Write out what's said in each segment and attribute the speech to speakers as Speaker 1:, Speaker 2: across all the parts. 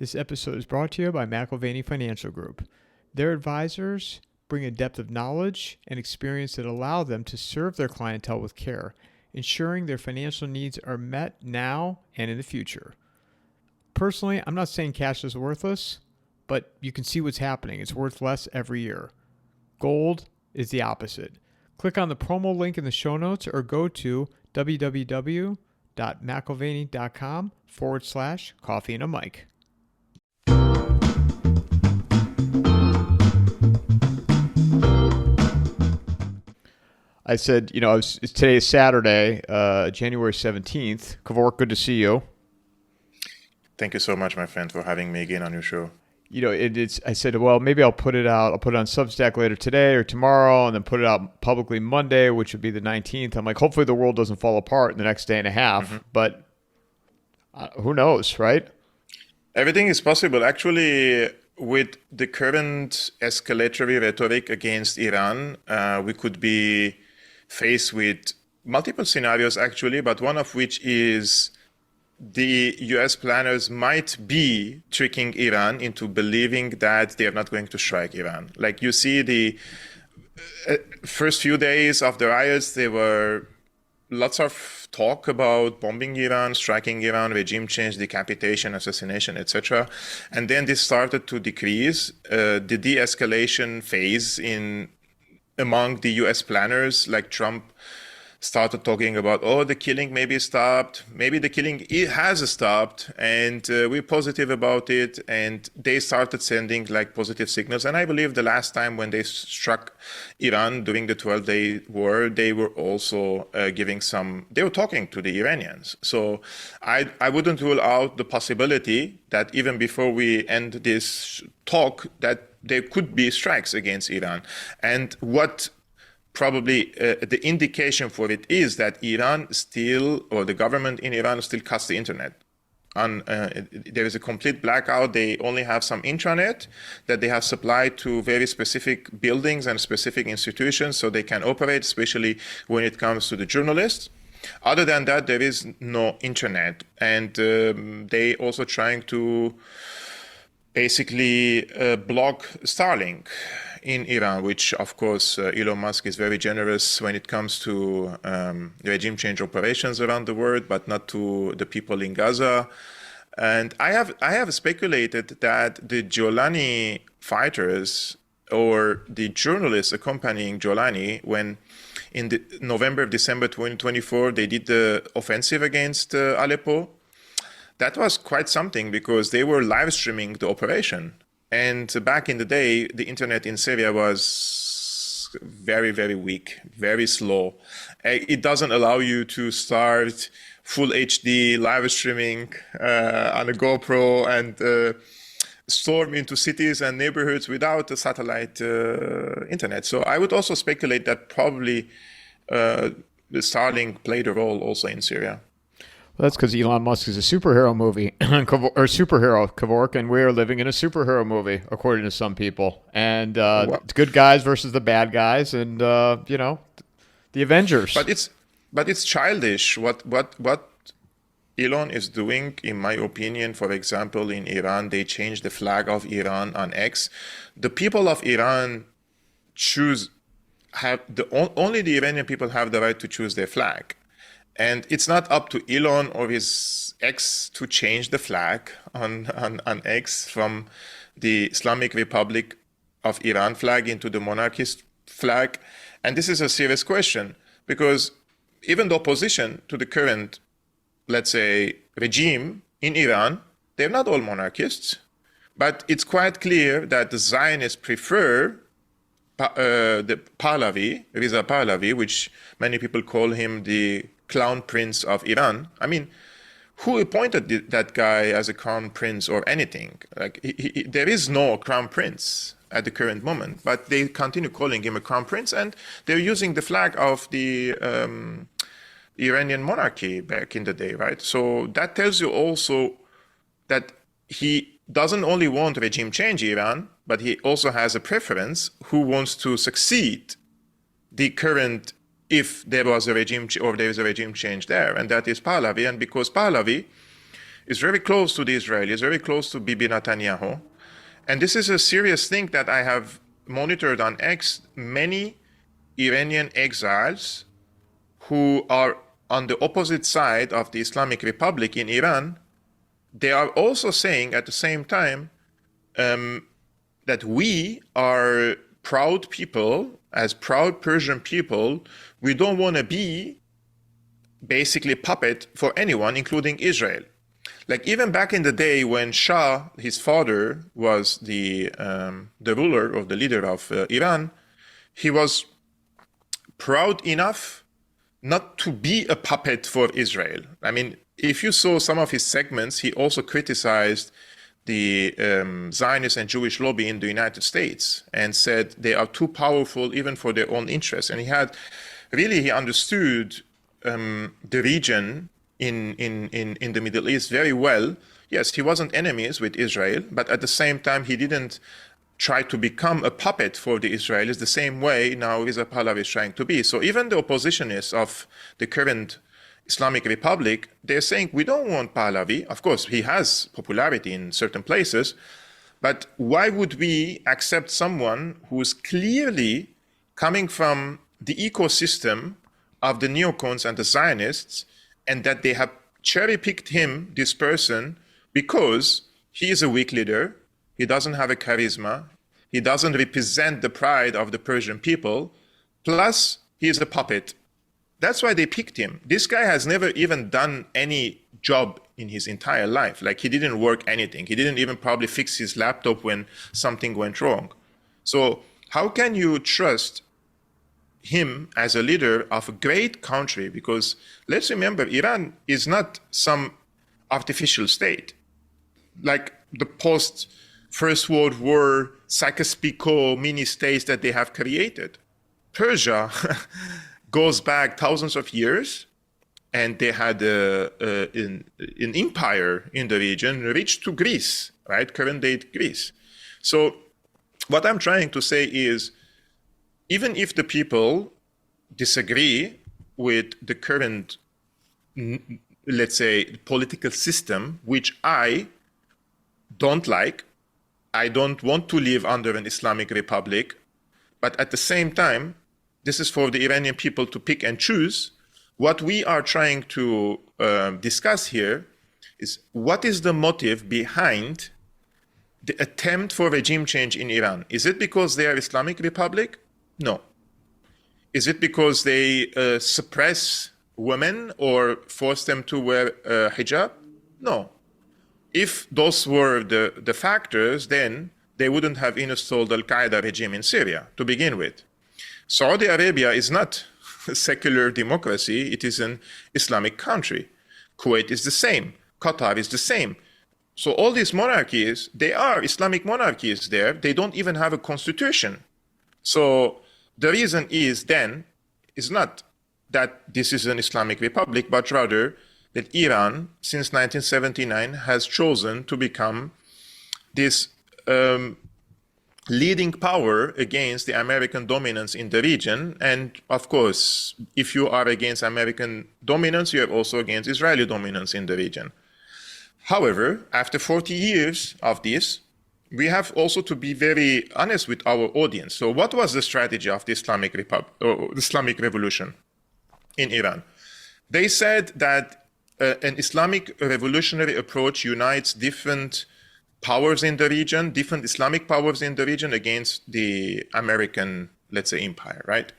Speaker 1: This episode is brought to you by McIlvaney Financial Group. Their advisors bring a depth of knowledge and experience that allow them to serve their clientele with care, ensuring their financial needs are met now and in the future. Personally, I'm not saying cash is worthless, but you can see what's happening. It's worth less every year. Gold is the opposite. Click on the promo link in the show notes or go to www.mcilvaney.com/coffeeandamike. I said, today is Saturday, January 17th. Kevork, good to see you.
Speaker 2: Thank you so much, my friend, for having me again on your show.
Speaker 1: I said, well, maybe I'll put it out. I'll put it on Substack later today or tomorrow and then put it out publicly Monday, which would be the 19th. I'm like, hopefully the world doesn't fall apart in the next day and a half, but who knows, right?
Speaker 2: Everything is possible. Actually, with the current escalatory rhetoric against Iran, we could be faced with multiple scenarios, actually, but one of which is the US planners might be tricking Iran into believing that they are not going to strike Iran. Like you see the first few days of the riots, there were lots of talk about bombing Iran, striking Iran, regime change, decapitation, assassination, etc. And then this started to decrease. The de-escalation phase among the US planners, like Trump, started talking about, the killing maybe stopped, maybe the killing has stopped, and we're positive about it. And they started sending like positive signals. And I believe the last time when they struck Iran during the 12-day war, they were also they were talking to the Iranians. So I wouldn't rule out the possibility that even before we end this talk, that there could be strikes against Iran. And what probably the indication for it is that Iran still, or the government in Iran still cuts the internet. There is a complete blackout. They only have some intranet that they have supplied to very specific buildings and specific institutions so they can operate, especially when it comes to the journalists. Other than that, there is no internet. And they also trying to basically block Starlink in Iran, which of course Elon Musk is very generous when it comes to regime change operations around the world, but not to the people in Gaza. And I have speculated that the Jolani fighters or the journalists accompanying Jolani, when in the December 2024, they did the offensive against Aleppo, that was quite something because they were live streaming the operation. And back in the day, the internet in Syria was very, very weak, very slow. It doesn't allow you to start full HD live streaming on a GoPro and storm into cities and neighborhoods without a satellite internet. So I would also speculate that probably the Starlink played a role also in Syria.
Speaker 1: Well, that's because Elon Musk is a superhero movie, or superhero, Kevork, and we're living in a superhero movie, according to some people. And it's good guys versus the bad guys, and the Avengers.
Speaker 2: But it's childish. What Elon is doing, in my opinion, for example, in Iran, they changed the flag of Iran on X. The people of Iran only the Iranian people have the right to choose their flag. And it's not up to Elon or his ex to change the flag on X from the Islamic Republic of Iran flag into the monarchist flag. And this is a serious question because even the opposition to the current, let's say, regime in Iran, they're not all monarchists. But it's quite clear that the Zionists prefer the Pahlavi, Reza Pahlavi, which many people call him the Crown Prince of Iran. I mean, who appointed that guy as a crown prince or anything? Like, there is no crown prince at the current moment, but they continue calling him a crown prince, and they're using the flag of the Iranian monarchy back in the day, right? So that tells you also that he doesn't only want regime change Iran, but he also has a preference who wants to succeed the current, if there was a regime or there is a regime change there, and that is Pahlavi. And because Pahlavi is very close to the Israelis, very close to Bibi Netanyahu. And this is a serious thing that I have monitored on X. Many Iranian exiles who are on the opposite side of the Islamic Republic in Iran, they are also saying at the same time that we are proud people, as proud Persian people, we don't want to be basically a puppet for anyone, including Israel. Like even back in the day when Shah, his father, was the ruler or the leader of Iran, he was proud enough not to be a puppet for Israel. I mean, if you saw some of his segments, he also criticized the Zionist and Jewish lobby in the United States and said they are too powerful even for their own interests. And he understood the region in the Middle East very well. Yes, he wasn't enemies with Israel, but at the same time, he didn't try to become a puppet for the Israelis the same way now Reza Pahlavi is trying to be. So even the oppositionists of the current Islamic Republic, they're saying, we don't want Pahlavi. Of course, he has popularity in certain places, but why would we accept someone who's clearly coming from the ecosystem of the neocons and the Zionists, and that they have cherry-picked him, this person, because he is a weak leader, he doesn't have a charisma, he doesn't represent the pride of the Persian people, plus he is a puppet. That's why they picked him. This guy has never even done any job in his entire life. Like he didn't work anything. He didn't even probably fix his laptop when something went wrong. So how can you trust him as a leader of a great country? Because let's remember, Iran is not some artificial state. Like the post-First World War Psycho-Spico mini-states that they have created. Persia goes back thousands of years, and they had an empire in the region reached to Greece, right? Current day Greece. So what I'm trying to say is, even if the people disagree with the current, let's say, political system, which I don't like, I don't want to live under an Islamic Republic, but at the same time, this is for the Iranian people to pick and choose. What we are trying to discuss here is what is the motive behind the attempt for regime change in Iran? Is it because they are Islamic Republic? No. Is it because they suppress women or force them to wear hijab? No. If those were the factors, then they wouldn't have installed Al-Qaeda regime in Syria to begin with. Saudi Arabia is not a secular democracy. It is an Islamic country. Kuwait is the same. Qatar is the same. So all these monarchies, they are Islamic monarchies there. They don't even have a constitution. So the reason is not that this is an Islamic republic, but rather that Iran, since 1979, has chosen to become this leading power against the American dominance in the region. And of course, if you are against American dominance, you are also against Israeli dominance in the region. However, after 40 years of this, we have also to be very honest with our audience. So what was the strategy of the Islamic Revolution in Iran? They said that an Islamic revolutionary approach unites different powers in the region, different Islamic powers in the region against the American, let's say, empire, right?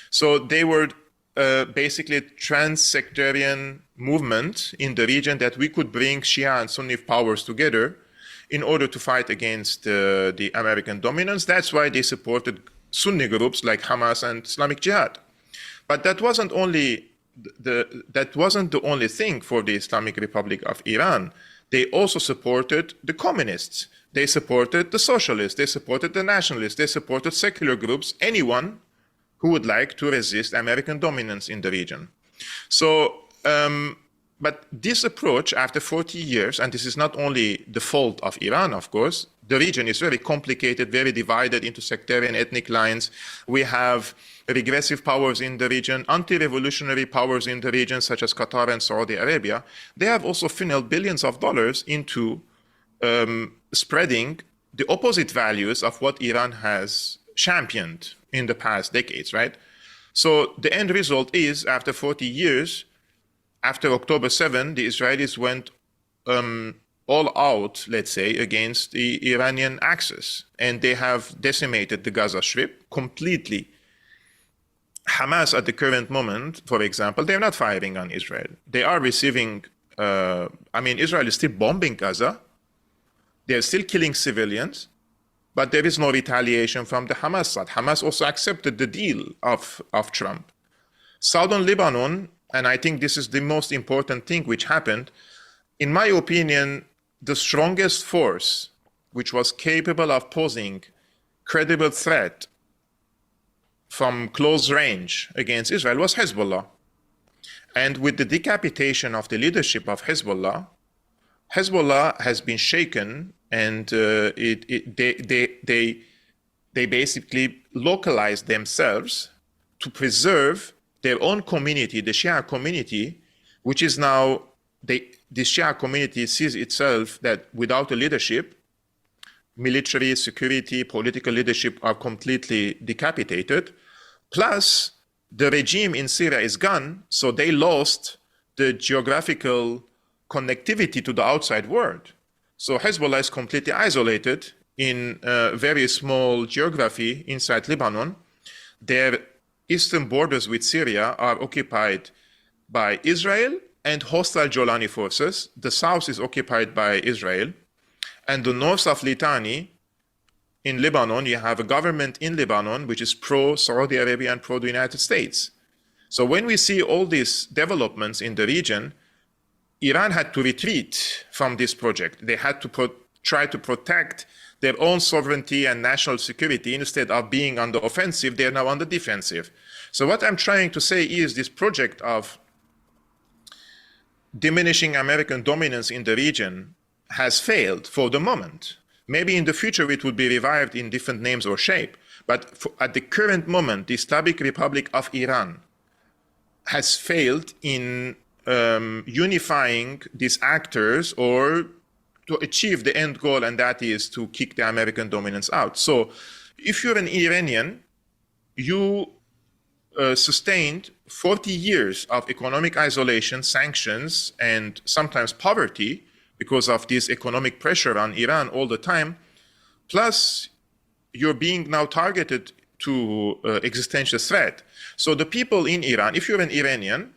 Speaker 2: So they were basically trans-sectarian movement in the region that we could bring Shia and Sunni powers together in order to fight against the American dominance. That's why they supported Sunni groups like Hamas and Islamic Jihad. But that wasn't the only thing for the Islamic Republic of Iran. They also supported the communists. They supported the socialists. They supported the nationalists. They supported secular groups, anyone who would like to resist American dominance in the region. So But this approach, after 40 years, and this is not only the fault of Iran, of course, the region is very complicated, very divided into sectarian ethnic lines. We have regressive powers in the region, anti-revolutionary powers in the region, such as Qatar and Saudi Arabia. They have also funneled billions of dollars into spreading the opposite values of what Iran has championed in the past decades, right? So the end result is, after 40 years, after October 7, the Israelis went all out, let's say, against the Iranian axis. And they have decimated the Gaza Strip completely. Hamas, at the current moment, for example, they're not firing on Israel. They are receiving, Israel is still bombing Gaza. They're still killing civilians. But there is no retaliation from the Hamas side. Hamas also accepted the deal of Trump. Southern Lebanon, and I think this is the most important thing which happened, in my opinion, the strongest force which was capable of posing credible threat from close range against Israel was Hezbollah. And with the decapitation of the leadership of Hezbollah, Hezbollah has been shaken, and they basically localized themselves to preserve their own community, the Shia community, which is now, the Shia community sees itself that without a leadership, military, security, political leadership are completely decapitated. Plus, the regime in Syria is gone, so they lost the geographical connectivity to the outside world. So Hezbollah is completely isolated in a very small geography inside Lebanon. Their eastern borders with Syria are occupied by Israel and hostile Jolani forces. The south is occupied by Israel. And the north of Litani, in Lebanon, you have a government in Lebanon which is pro-Saudi Arabia and pro-the United States. So when we see all these developments in the region, Iran had to retreat from this project. They had to try to protect their own sovereignty and national security. Instead of being on the offensive, they're now on the defensive. So what I'm trying to say is this project of diminishing American dominance in the region has failed for the moment. Maybe in the future it will be revived in different names or shape. But at the current moment, the Islamic Republic of Iran has failed in unifying these actors or to achieve the end goal, and that is to kick the American dominance out. So if you're an Iranian, you sustained 40 years of economic isolation, sanctions, and sometimes poverty because of this economic pressure on Iran all the time. Plus, you're being now targeted to existential threat. So the people in Iran, if you're an Iranian,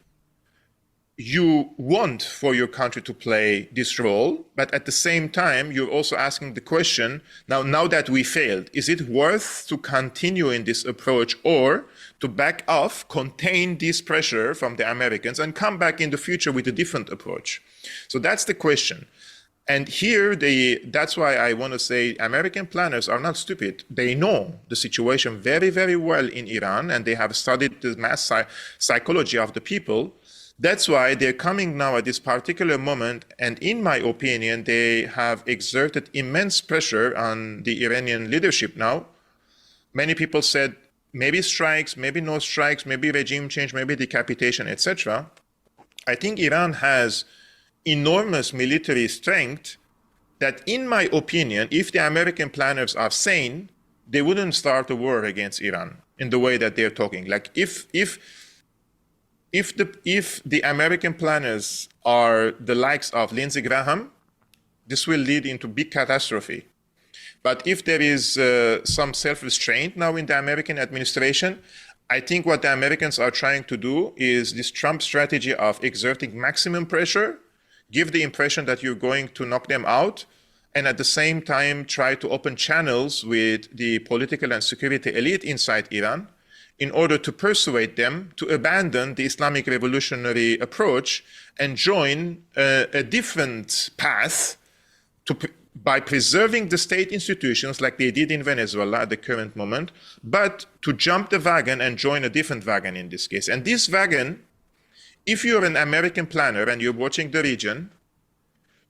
Speaker 2: you want for your country to play this role, but at the same time, you're also asking the question, now that we failed, is it worth to continue in this approach or to back off, contain this pressure from the Americans and come back in the future with a different approach? So that's the question. And here, that's why I want to say American planners are not stupid. They know the situation very, very well in Iran, and they have studied the mass psychology of the people. That's why they're coming now at this particular moment, and in my opinion, they have exerted immense pressure on the Iranian leadership now. Many people said, maybe strikes, maybe no strikes, maybe regime change, maybe decapitation, etc. I think Iran has enormous military strength that, in my opinion, if the American planners are sane, they wouldn't start a war against Iran in the way that they're talking. Like if the American planners are the likes of Lindsey Graham, this will lead into big catastrophe. But if there is some self-restraint now in the American administration, I think what the Americans are trying to do is this Trump strategy of exerting maximum pressure, give the impression that you're going to knock them out, and at the same time try to open channels with the political and security elite inside Iran in order to persuade them to abandon the Islamic revolutionary approach and join a different path by preserving the state institutions like they did in Venezuela at the current moment, but to jump the wagon and join a different wagon in this case. And this wagon if you're an American planner and you're watching the region,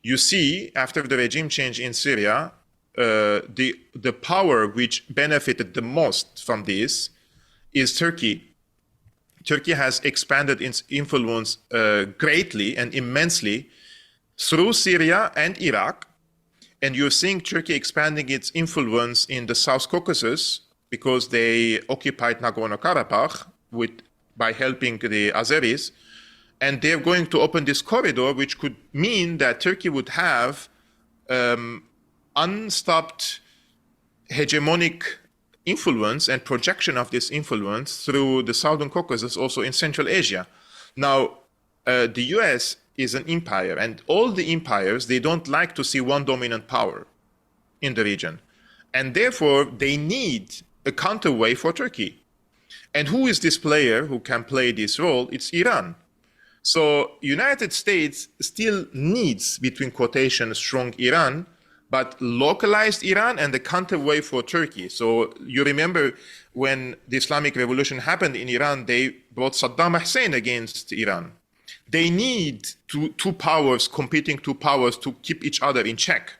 Speaker 2: you see after the regime change in Syria, the power which benefited the most from this is Turkey. Turkey has expanded its influence greatly and immensely through Syria and Iraq. And you're seeing Turkey expanding its influence in the South Caucasus because they occupied Nagorno-Karabakh by helping the Azeris. And they're going to open this corridor, which could mean that Turkey would have unstopped hegemonic influence and projection of this influence through the Southern Caucasus, also in Central Asia. Now, the US is an empire, and all the empires, they don't like to see one dominant power in the region. And therefore, they need a counterweight for Turkey. And who is this player who can play this role? It's Iran. So United States still needs, between quotations, strong Iran, but localized Iran and the counterweight for Turkey. So you remember when the Islamic Revolution happened in Iran, they brought Saddam Hussein against Iran. They need two powers, competing two powers, to keep each other in check.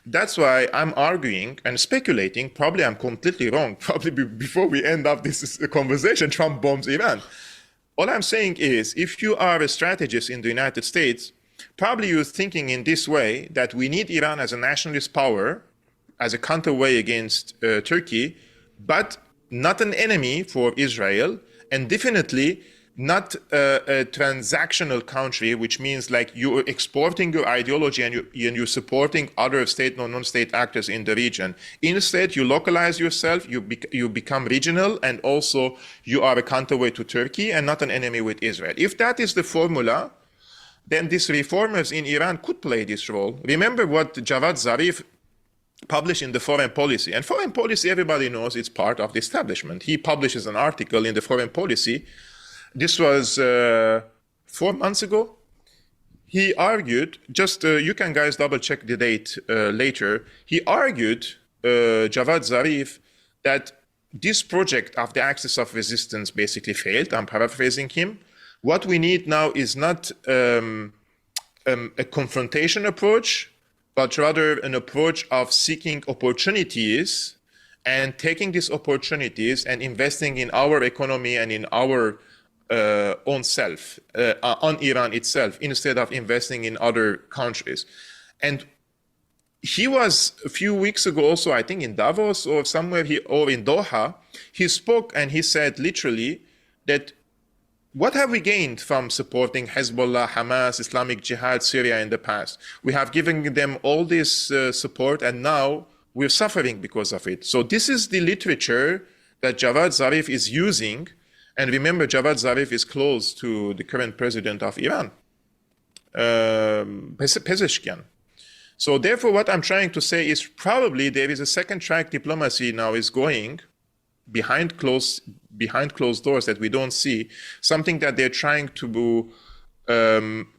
Speaker 2: That's why I'm arguing and speculating, probably I'm completely wrong, probably before we end up this conversation, Trump bombs Iran. All I'm saying is, if you are a strategist in the United States, probably you're thinking in this way, that we need Iran as a nationalist power, as a counterweight against Turkey, but not an enemy for Israel, and definitely not a transactional country, which means like you're exporting your ideology and you're supporting other state or non-state actors in the region. Instead, you localize yourself, you become regional, and also you are a counterweight to Turkey and not an enemy with Israel. If that is the formula, then these reformers in Iran could play this role. Remember what Javad Zarif published in the Foreign Policy. And Foreign Policy, everybody knows it's part of the establishment. He publishes an article in the Foreign Policy. This was 4 months ago. He argued, you can guys double check the date later. He argued, Javad Zarif, that this project of the axis of resistance basically failed. I'm paraphrasing him. What we need now is not a confrontation approach, but rather an approach of seeking opportunities and taking these opportunities and investing in our economy and in our own self, on Iran itself, instead of investing in other countries. And he was a few weeks ago also, I think in Davos or somewhere, or in Doha, he spoke and he said literally that what have we gained from supporting Hezbollah, Hamas, Islamic Jihad, Syria in the past? We have given them all this support, and now we're suffering because of it. So this is the literature that Javad Zarif is using. And remember, Javad Zarif is close to the current president of Iran, Pezeshkian. So therefore, what I'm trying to say is probably there is a second track diplomacy now is going behind closed doors that we don't see, something that they're trying to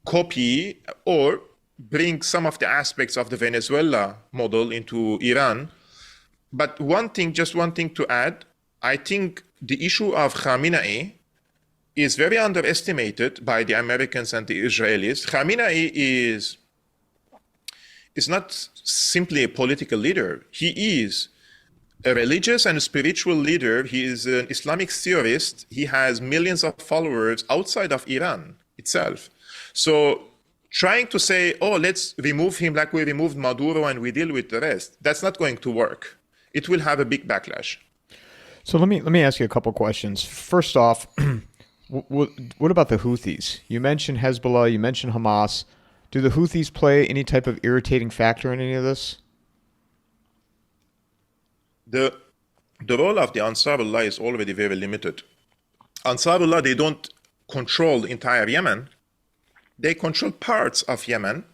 Speaker 2: copy or bring some of the aspects of the Venezuela model into Iran. But just one thing to add, I think the issue of Khamenei is very underestimated by the Americans and the Israelis. Khamenei is not simply a political leader. He is a religious and spiritual leader. He is an Islamic theorist. He has millions of followers outside of Iran itself. So trying to say, oh, let's remove him like we removed Maduro and we deal with the rest, that's not going to work. It will have a big backlash.
Speaker 1: So let me ask you a couple questions. First off, what about the Houthis? You mentioned Hezbollah, you mentioned Hamas. Do the Houthis play any type of irritating factor in any of this?
Speaker 2: The role of the Ansarullah is already very limited. Ansarullah, they don't control the entire Yemen. They control parts of Yemen.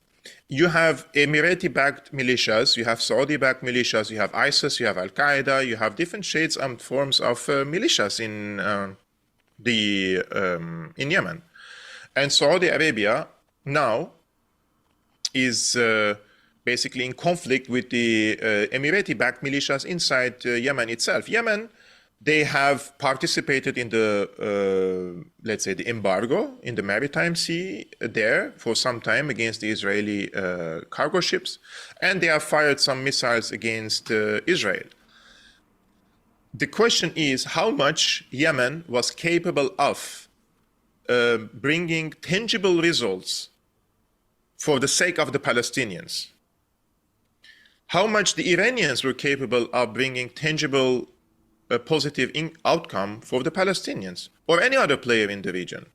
Speaker 2: You have Emirati-backed militias, you have Saudi-backed militias, you have ISIS, you have Al-Qaeda, you have different shades and forms of militias in Yemen. And Saudi Arabia now is basically in conflict with the Emirati-backed militias inside Yemen itself. Yemen, They have participated in the, let's say, the embargo in the maritime sea there for some time against the Israeli cargo ships, and they have fired some missiles against Israel. The question is how much Yemen was capable of bringing tangible results for the sake of the Palestinians. How much the Iranians were capable of bringing tangible positive outcome for the Palestinians or any other player in the region.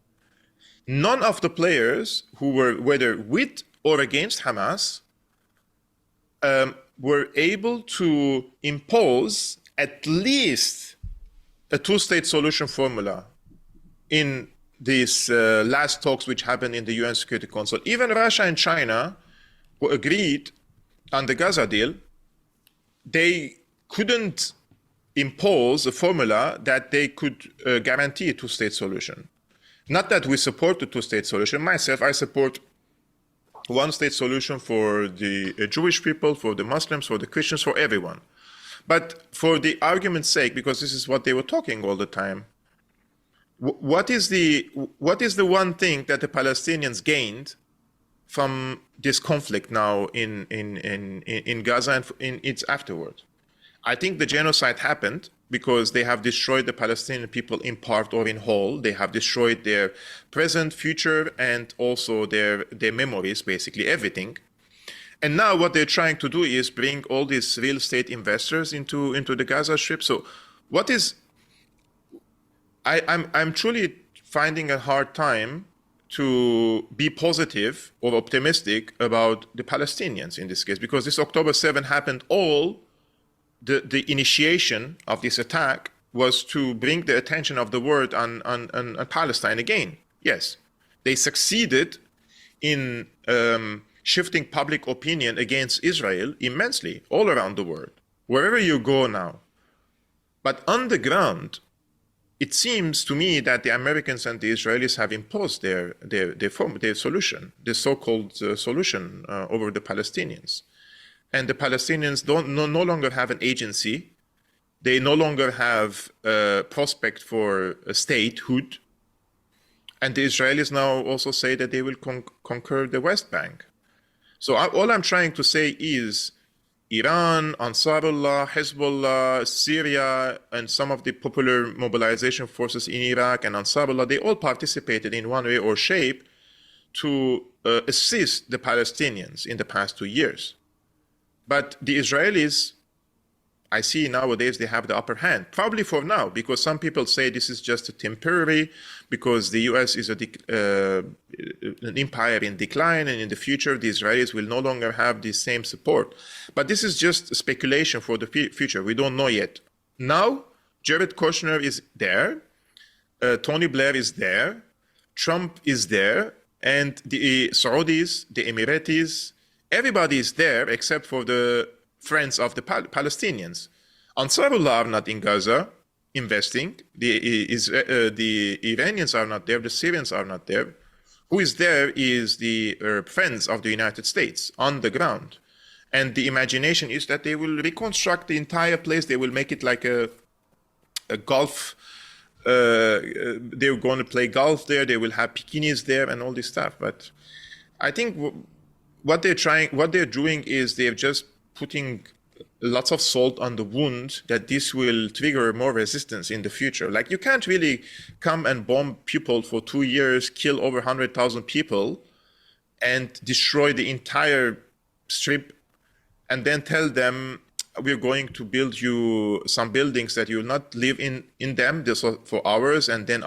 Speaker 2: None of the players who were whether with or against Hamas were able to impose at least a two-state solution formula in these last talks which happened in the UN Security Council. Even Russia and China, who agreed on the Gaza deal, they couldn't impose a formula that they could guarantee a two-state solution. Not that we support the two-state solution. Myself, I support one-state solution for the Jewish people, for the Muslims, for the Christians, for everyone. But for the argument's sake, because this is what they were talking all the time, what is the one thing that the Palestinians gained from this conflict now in Gaza and in its afterward? I think the genocide happened because they have destroyed the Palestinian people in part or in whole. They have destroyed their present, future, and also their memories, basically everything. And now what they're trying to do is bring all these real estate investors into the Gaza Strip. So what is... I'm truly finding a hard time to be positive or optimistic about the Palestinians in this case, because this October 7 happened the initiation of this attack was to bring the attention of the world on Palestine again. Yes, they succeeded in shifting public opinion against Israel immensely all around the world, wherever you go now. But on the ground, it seems to me that the Americans and the Israelis have imposed their solution, the so-called solution over the Palestinians. And the Palestinians no longer have an agency. They no longer have a prospect for a statehood. And the Israelis now also say that they will conquer the West Bank. So all I'm trying to say is Iran, Ansarullah, Hezbollah, Syria, and some of the popular mobilization forces in Iraq and Ansarullah, they all participated in one way or shape to assist the Palestinians in the past 2 years. But the Israelis, I see nowadays they have the upper hand, probably for now, because some people say this is just a temporary, because the US is an empire in decline, and in the future the Israelis will no longer have the same support. But this is just speculation for the future. We don't know yet. Now, Jared Kushner is there, Tony Blair is there, Trump is there, and the Saudis, the Emiratis, everybody is there except for the friends of the Palestinians. Ansarullah are not in Gaza investing. The Iranians are not there. The Syrians are not there. Who is there is the friends of the United States on the ground. And the imagination is that they will reconstruct the entire place. They will make it like a golf. They're going to play golf there. They will have bikinis there and all this stuff. But I think what they're doing is they're just putting lots of salt on the wound that this will trigger more resistance in the future. Like, you can't really come and bomb people for 2 years, kill over 100,000 people, and destroy the entire strip, and then tell them, we're going to build you some buildings that you will not live in them just for hours, and then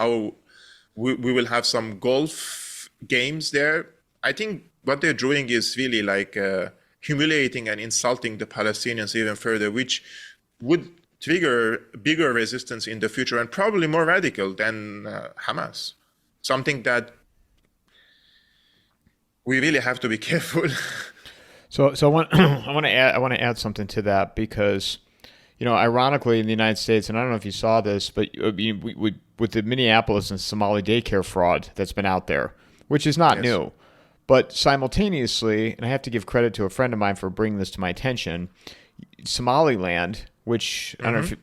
Speaker 2: we will have some golf games there. I think what they're doing is really like humiliating and insulting the Palestinians even further, which would trigger bigger resistance in the future and probably more radical than Hamas. Something that we really have to be careful.
Speaker 1: So I want to add something to that, because, ironically in the United States, and I don't know if you saw this, but we with the Minneapolis and Somali daycare fraud that's been out there, which is not new. But simultaneously, and I have to give credit to a friend of mine for bringing this to my attention, Somaliland, which I don't know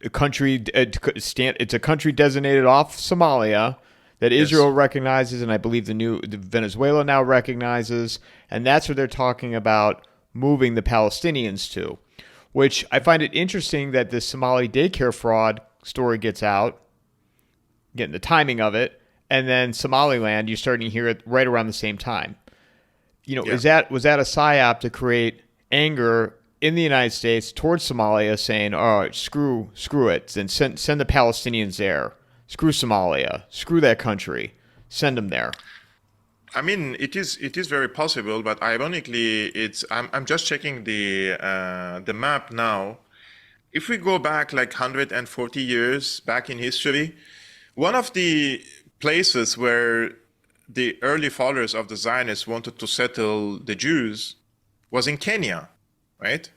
Speaker 1: if it's a country designated off Somalia that Israel recognizes, and I believe the Venezuela now recognizes, and that's where they're talking about moving the Palestinians to, which I find it interesting that the Somali daycare fraud story gets out, getting the timing of it, and then Somaliland, you're starting to hear it right around the same time. Was that a psyop to create anger in the United States towards Somalia, saying, "All right, screw it, and send the Palestinians there. Screw Somalia, screw that country, send them there."
Speaker 2: I mean, it is very possible, but ironically, I'm just checking the map now. If we go back like 140 years back in history, one of the places where the early followers of the Zionists wanted to settle the Jews was in Kenya, right?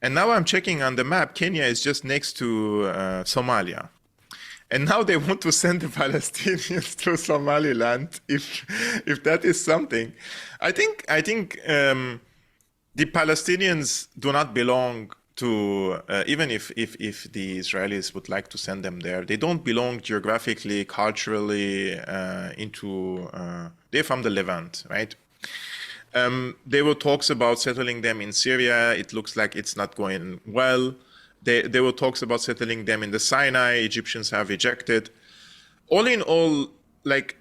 Speaker 2: And now I'm checking on the map, Kenya is just next to Somalia. And now they want to send the Palestinians to Somaliland, if that is something. I think the Palestinians do not belong to, even if the Israelis would like to send them there, they don't belong geographically, culturally they're from the Levant, right? There were talks about settling them in Syria. It looks like it's not going well. There were talks about settling them in the Sinai. Egyptians have rejected. All in all, like,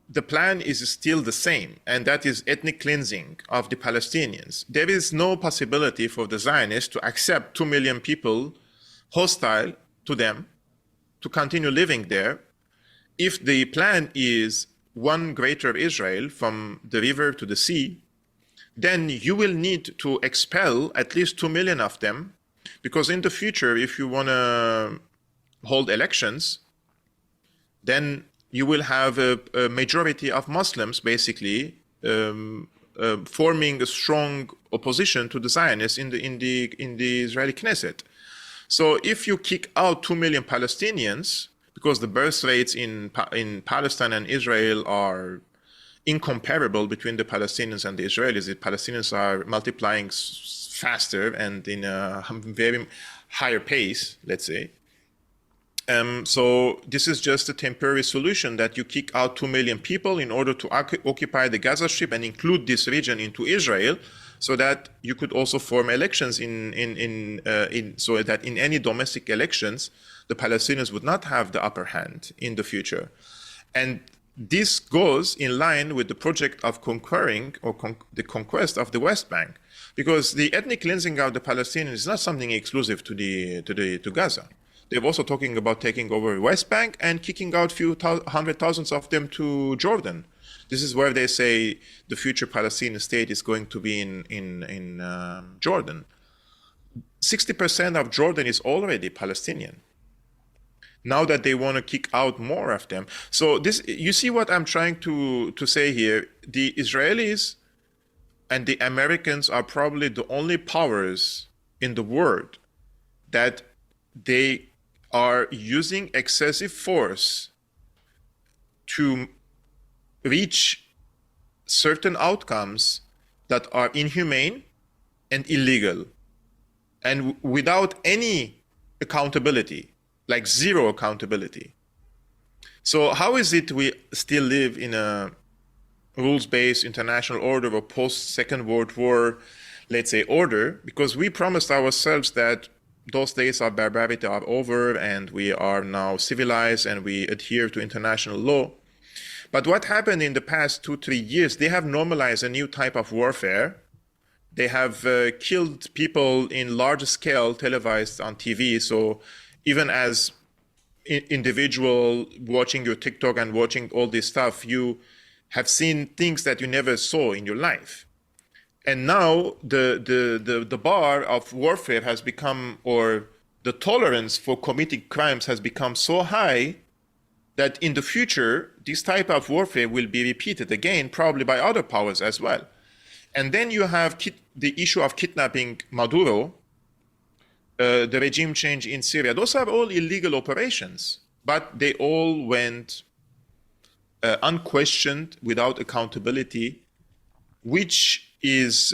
Speaker 2: the plan is still the same, and that is ethnic cleansing of the Palestinians. There is no possibility for the Zionists to accept 2 million people hostile to them to continue living there. If the plan is one greater Israel from the river to the sea, then you will need to expel at least 2 million of them, because in the future, if you want to hold elections, then you will have a majority of Muslims basically forming a strong opposition to the Zionists in the Israeli Knesset. So if you kick out 2 million Palestinians, because the birth rates in Palestine and Israel are incomparable between the Palestinians and the Israelis. The Palestinians are multiplying faster and in a very higher pace, let's say. So this is just a temporary solution, that you kick out 2 million people in order to occupy the Gaza Strip and include this region into Israel, so that you could also form elections so that in any domestic elections, the Palestinians would not have the upper hand in the future. And this goes in line with the project of conquering or the conquest of the West Bank, because the ethnic cleansing of the Palestinians is not something exclusive to Gaza. They're also talking about taking over West Bank and kicking out hundred thousands of them to Jordan. This is where they say the future Palestinian state is going to be in Jordan. 60% of Jordan is already Palestinian. Now that they want to kick out more of them. So this, you see what I'm trying to say here. The Israelis and the Americans are probably the only powers in the world that they are using excessive force to reach certain outcomes that are inhumane and illegal, and without any accountability, like zero accountability. So how is it we still live in a rules-based international order or post-Second World War, let's say, order? Because we promised ourselves that those days of barbarity are over and we are now civilized and we adhere to international law. But what happened in the past 2-3 years, they have normalized a new type of warfare. They have killed people in large scale, televised on TV. So even as individual watching your TikTok and watching all this stuff, you have seen things that you never saw in your life. And now the bar of warfare has become, or the tolerance for committing crimes has become so high that in the future, this type of warfare will be repeated again, probably by other powers as well. And then you have the issue of kidnapping Maduro, the regime change in Syria. Those are all illegal operations, but they all went unquestioned, without accountability, which is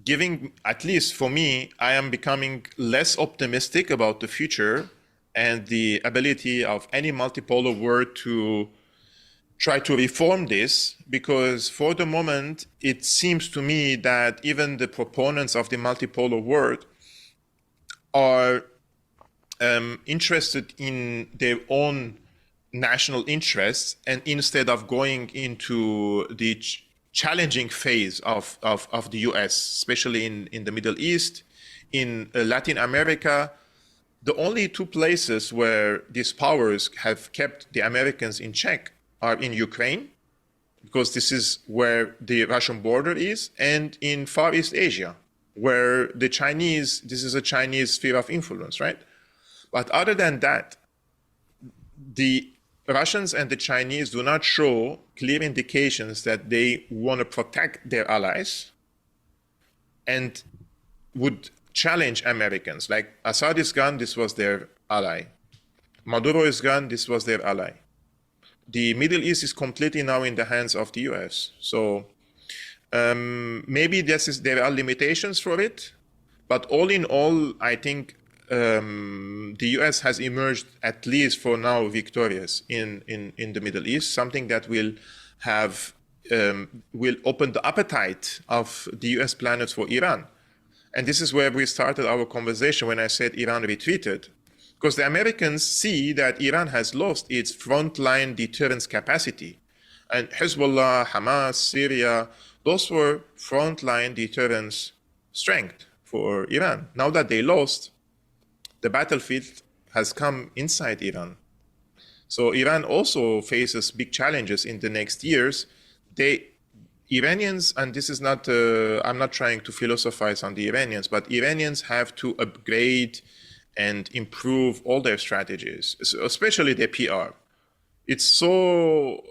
Speaker 2: giving, at least for me, I am becoming less optimistic about the future and the ability of any multipolar world to try to reform this, because for the moment, it seems to me that even the proponents of the multipolar world are interested in their own national interests, and instead of going into the challenging phase of the US, especially in the Middle East, in Latin America, the only two places where these powers have kept the Americans in check are in Ukraine, because this is where the Russian border is, and in Far East Asia, where the Chinese, this is a Chinese sphere of influence, right? But other than that, the Russians and the Chinese do not show clear indications that they want to protect their allies and would challenge Americans. Like Assad is gone, this was their ally. Maduro is gone, this was their ally. The Middle East is completely now in the hands of the US. So maybe there are limitations for it, but all in all, I think the US has emerged, at least for now, victorious in the Middle East, something that will have will open the appetite of the US planners for Iran. And this is where we started our conversation when I said Iran retreated, because the Americans see that Iran has lost its frontline deterrence capacity. And Hezbollah, Hamas, Syria, those were frontline deterrence strength for Iran. Now that they lost, the battlefield has come inside Iran. So Iran also faces big challenges in the next years. Iranians, and this is not, I'm not trying to philosophize on the Iranians, but Iranians have to upgrade and improve all their strategies, especially their PR. It's so,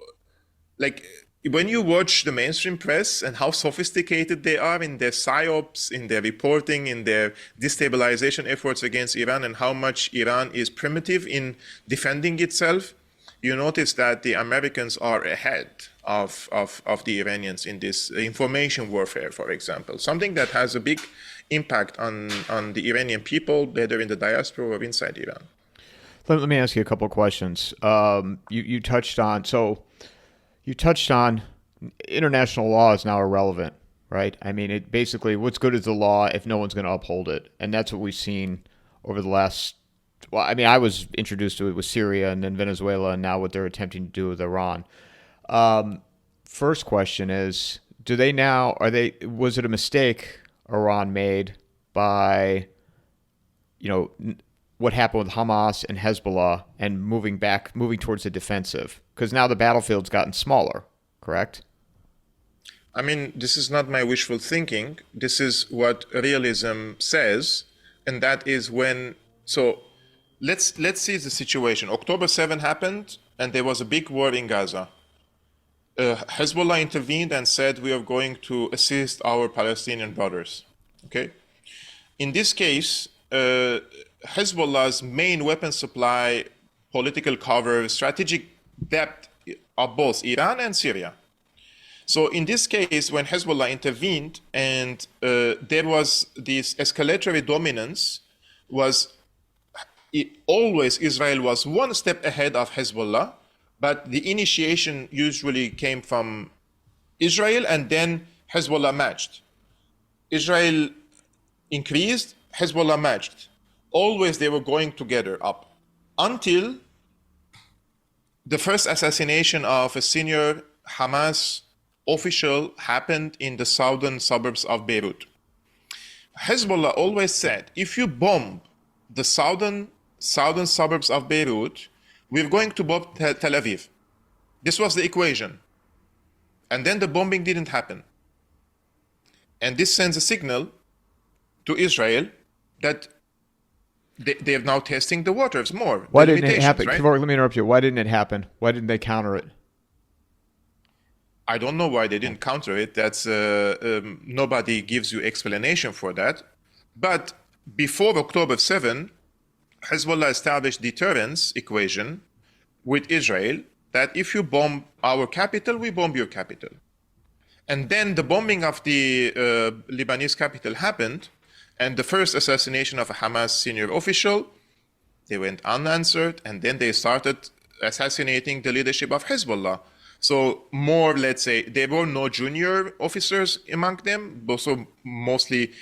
Speaker 2: like, when you watch the mainstream press and how sophisticated they are in their psyops, in their reporting, in their destabilization efforts against Iran, and how much Iran is primitive in defending itself, you notice that the Americans are ahead of the Iranians in this information warfare, for example, something that has a big impact on the Iranian people, whether in the diaspora or inside Iran.
Speaker 1: Let me ask you a couple of questions. You touched on international law is now irrelevant, right? I mean, it basically, what's good is the law if no one's going to uphold it. And that's what we've seen over the last, well, I mean, I was introduced to it with Syria and then Venezuela, and now what they're attempting to do with Iran. First question is, was it a mistake Iran made by, what happened with Hamas and Hezbollah and moving towards the defensive? Because now the battlefield's gotten smaller, correct?
Speaker 2: I mean, this is not my wishful thinking. This is what realism says, and that is when. So, let's see the situation. October 7 happened, and there was a big war in Gaza. Hezbollah intervened and said, we are going to assist our Palestinian brothers. Okay. In this case, Hezbollah's main weapon supply, political cover, strategic depth are both Iran and Syria. So in this case, when Hezbollah intervened and there was this escalatory dominance, always Israel was one step ahead of Hezbollah, but the initiation usually came from Israel and then Hezbollah matched. Israel increased, Hezbollah matched. Always they were going together up until the first assassination of a senior Hamas official happened in the southern suburbs of Beirut. Hezbollah always said, if you bomb the southern suburbs of Beirut, we're going to bomb Tel Aviv. This was the equation. And then the bombing didn't happen. And this sends a signal to Israel that they're now testing the waters more.
Speaker 1: Why didn't it happen?
Speaker 2: Right?
Speaker 1: Kevork, let me interrupt you. Why didn't it happen? Why didn't they counter it?
Speaker 2: I don't know why they didn't counter it. That's nobody gives you explanation for that. But before October 7, Hezbollah established deterrence equation with Israel that if you bomb our capital, we bomb your capital. And then the bombing of the Lebanese capital happened, and the first assassination of a Hamas senior official, they went unanswered, and then they started assassinating the leadership of Hezbollah. So more, let's say, there were no junior officers among them, also mostly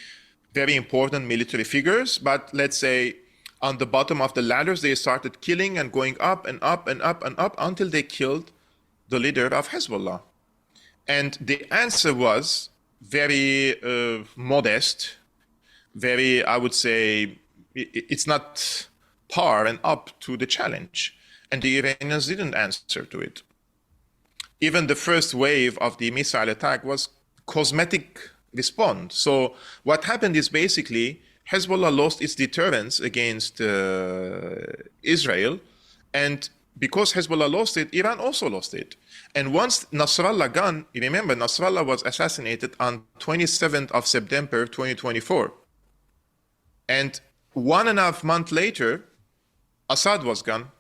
Speaker 2: very important military figures, but let's say on the bottom of the ladders, they started killing and going up and up and up and up until they killed the leader of Hezbollah. And the answer was very modest, very, I would say, it's not par and up to the challenge. And the Iranians didn't answer to it. Even the first wave of the missile attack was cosmetic response. So what happened is basically Hezbollah lost its deterrence against Israel, and because Hezbollah lost it, Iran also lost it. And once Nasrallah gone, remember Nasrallah was assassinated on 27th of September 2024. And 1.5 months later, Assad was gone.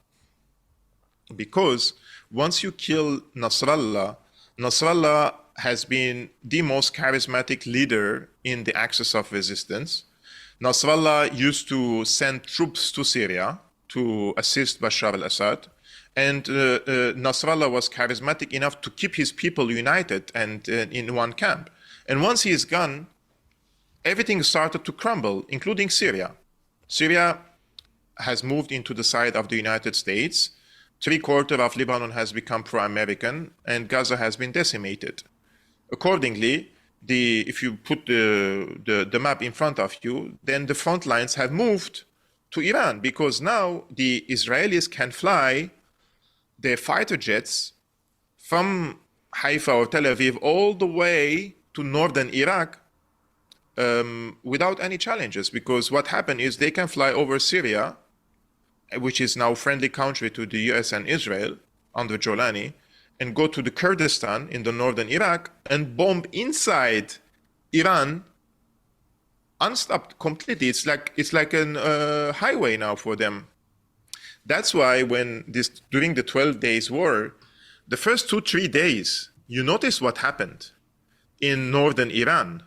Speaker 2: Because once you kill Nasrallah, Nasrallah has been the most charismatic leader in the axis of resistance. Nasrallah used to send troops to Syria to assist Bashar al-Assad. And Nasrallah was charismatic enough to keep his people united and in one camp. And once he is gone, everything started to crumble, including Syria. Syria has moved into the side of the United States. 3/4 of Lebanon has become pro-American, and Gaza has been decimated. Accordingly, if you put the map in front of you, then the front lines have moved to Iran, because now the Israelis can fly their fighter jets from Haifa or Tel Aviv all the way to northern Iraq without any challenges, because what happened is they can fly over Syria, which is now friendly country to the US and Israel under Jolani, and go to the Kurdistan in the northern Iraq and bomb inside Iran unstopped completely. It's like a highway now for them. That's why during the 12 days war, the first 2-3 days, you notice what happened in northern Iran.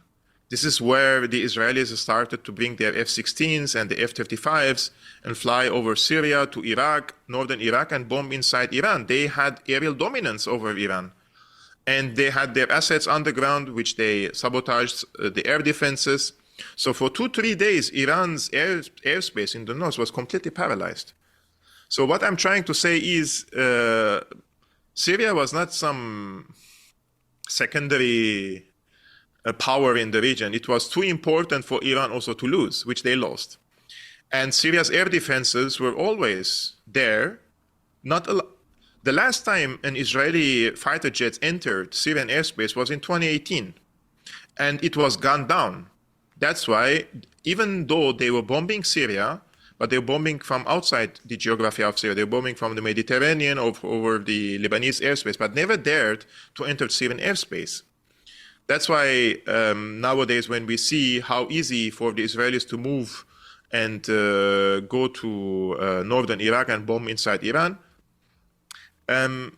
Speaker 2: This is where the Israelis started to bring their F-16s and the F-35s and fly over Syria to Iraq, northern Iraq, and bomb inside Iran. They had aerial dominance over Iran. And they had their assets underground, which they sabotaged the air defenses. So for 2-3 days, Iran's airspace in the north was completely paralyzed. So what I'm trying to say is Syria was not some secondary power in the region. It was too important for Iran also to lose, which they lost. And Syria's air defenses were always there. The last time an Israeli fighter jet entered Syrian airspace was in 2018, and it was gunned down. That's why, even though they were bombing Syria, but they were bombing from outside the geography of Syria. They were bombing from the Mediterranean over the Lebanese airspace, but never dared to enter Syrian airspace. That's why nowadays, when we see how easy for the Israelis to move and go to northern Iraq and bomb inside Iran,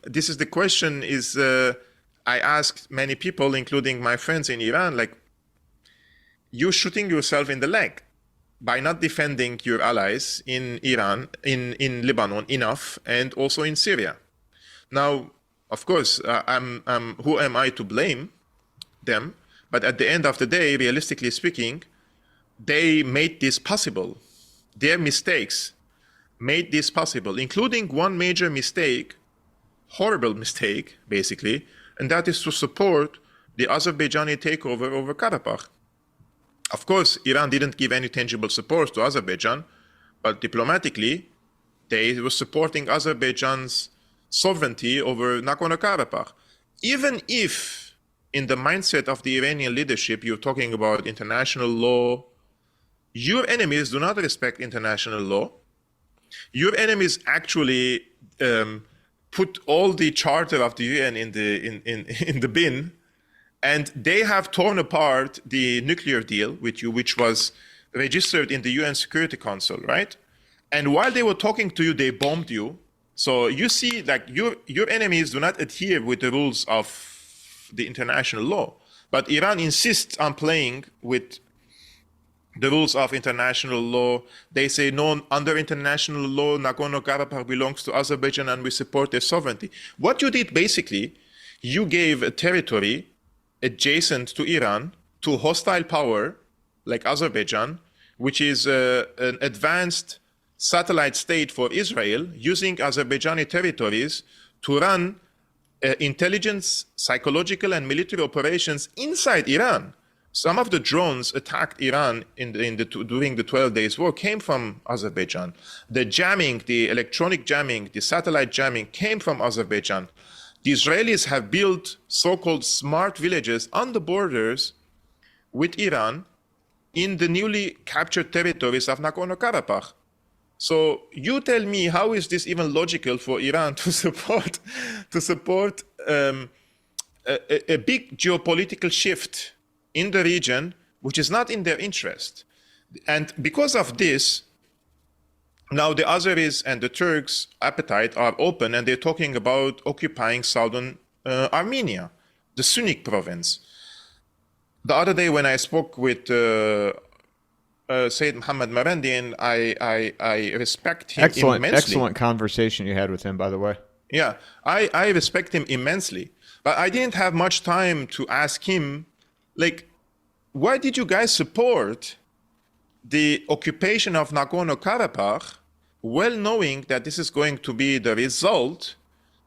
Speaker 2: this is the question is, I asked many people, including my friends in Iran, like, you're shooting yourself in the leg by not defending your allies in Iran, in Lebanon enough, and also in Syria. Now, of course, who am I to blame them? But at the end of the day, realistically speaking, they made this possible. Their mistakes made this possible, including one major mistake, horrible mistake, basically, and that is to support the Azerbaijani takeover over Karabakh. Of course, Iran didn't give any tangible support to Azerbaijan, but diplomatically, they were supporting Azerbaijan's sovereignty over Nagorno-Karabakh. Even if, in the mindset of the Iranian leadership, you're talking about international law, your enemies do not respect international law. Your enemies actually put all the charter of the UN in the bin. And they have torn apart the nuclear deal with you, which was registered in the UN Security Council, right? And while they were talking to you, they bombed you. So you see, like, your enemies do not adhere with the rules of the international law. But Iran insists on playing with the rules of international law. They say, no, under international law, Nagorno-Karabakh belongs to Azerbaijan and we support their sovereignty. What you did basically, you gave a territory adjacent to Iran to a hostile power like Azerbaijan, which is an advanced satellite state for Israel, using Azerbaijani territories to run intelligence, psychological, and military operations inside Iran. Some of the drones attacked Iran during the 12 Days War came from Azerbaijan. The jamming, the electronic jamming, the satellite jamming came from Azerbaijan. The Israelis have built so-called smart villages on the borders with Iran in the newly captured territories of Nagorno-Karabakh. So you tell me, how is this even logical for Iran to support a big geopolitical shift in the region, which is not in their interest? And because of this, now the Azeris and the Turks' appetite are open, and they're talking about occupying southern Armenia, the Sunni province. The other day when I spoke with Sayyid Mohammed Marandin, I respect him immensely.
Speaker 1: Excellent conversation you had with him, by the way.
Speaker 2: Yeah, I respect him immensely. But I didn't have much time to ask him, like, why did you guys support the occupation of Nagorno-Karabakh, well knowing that this is going to be the result,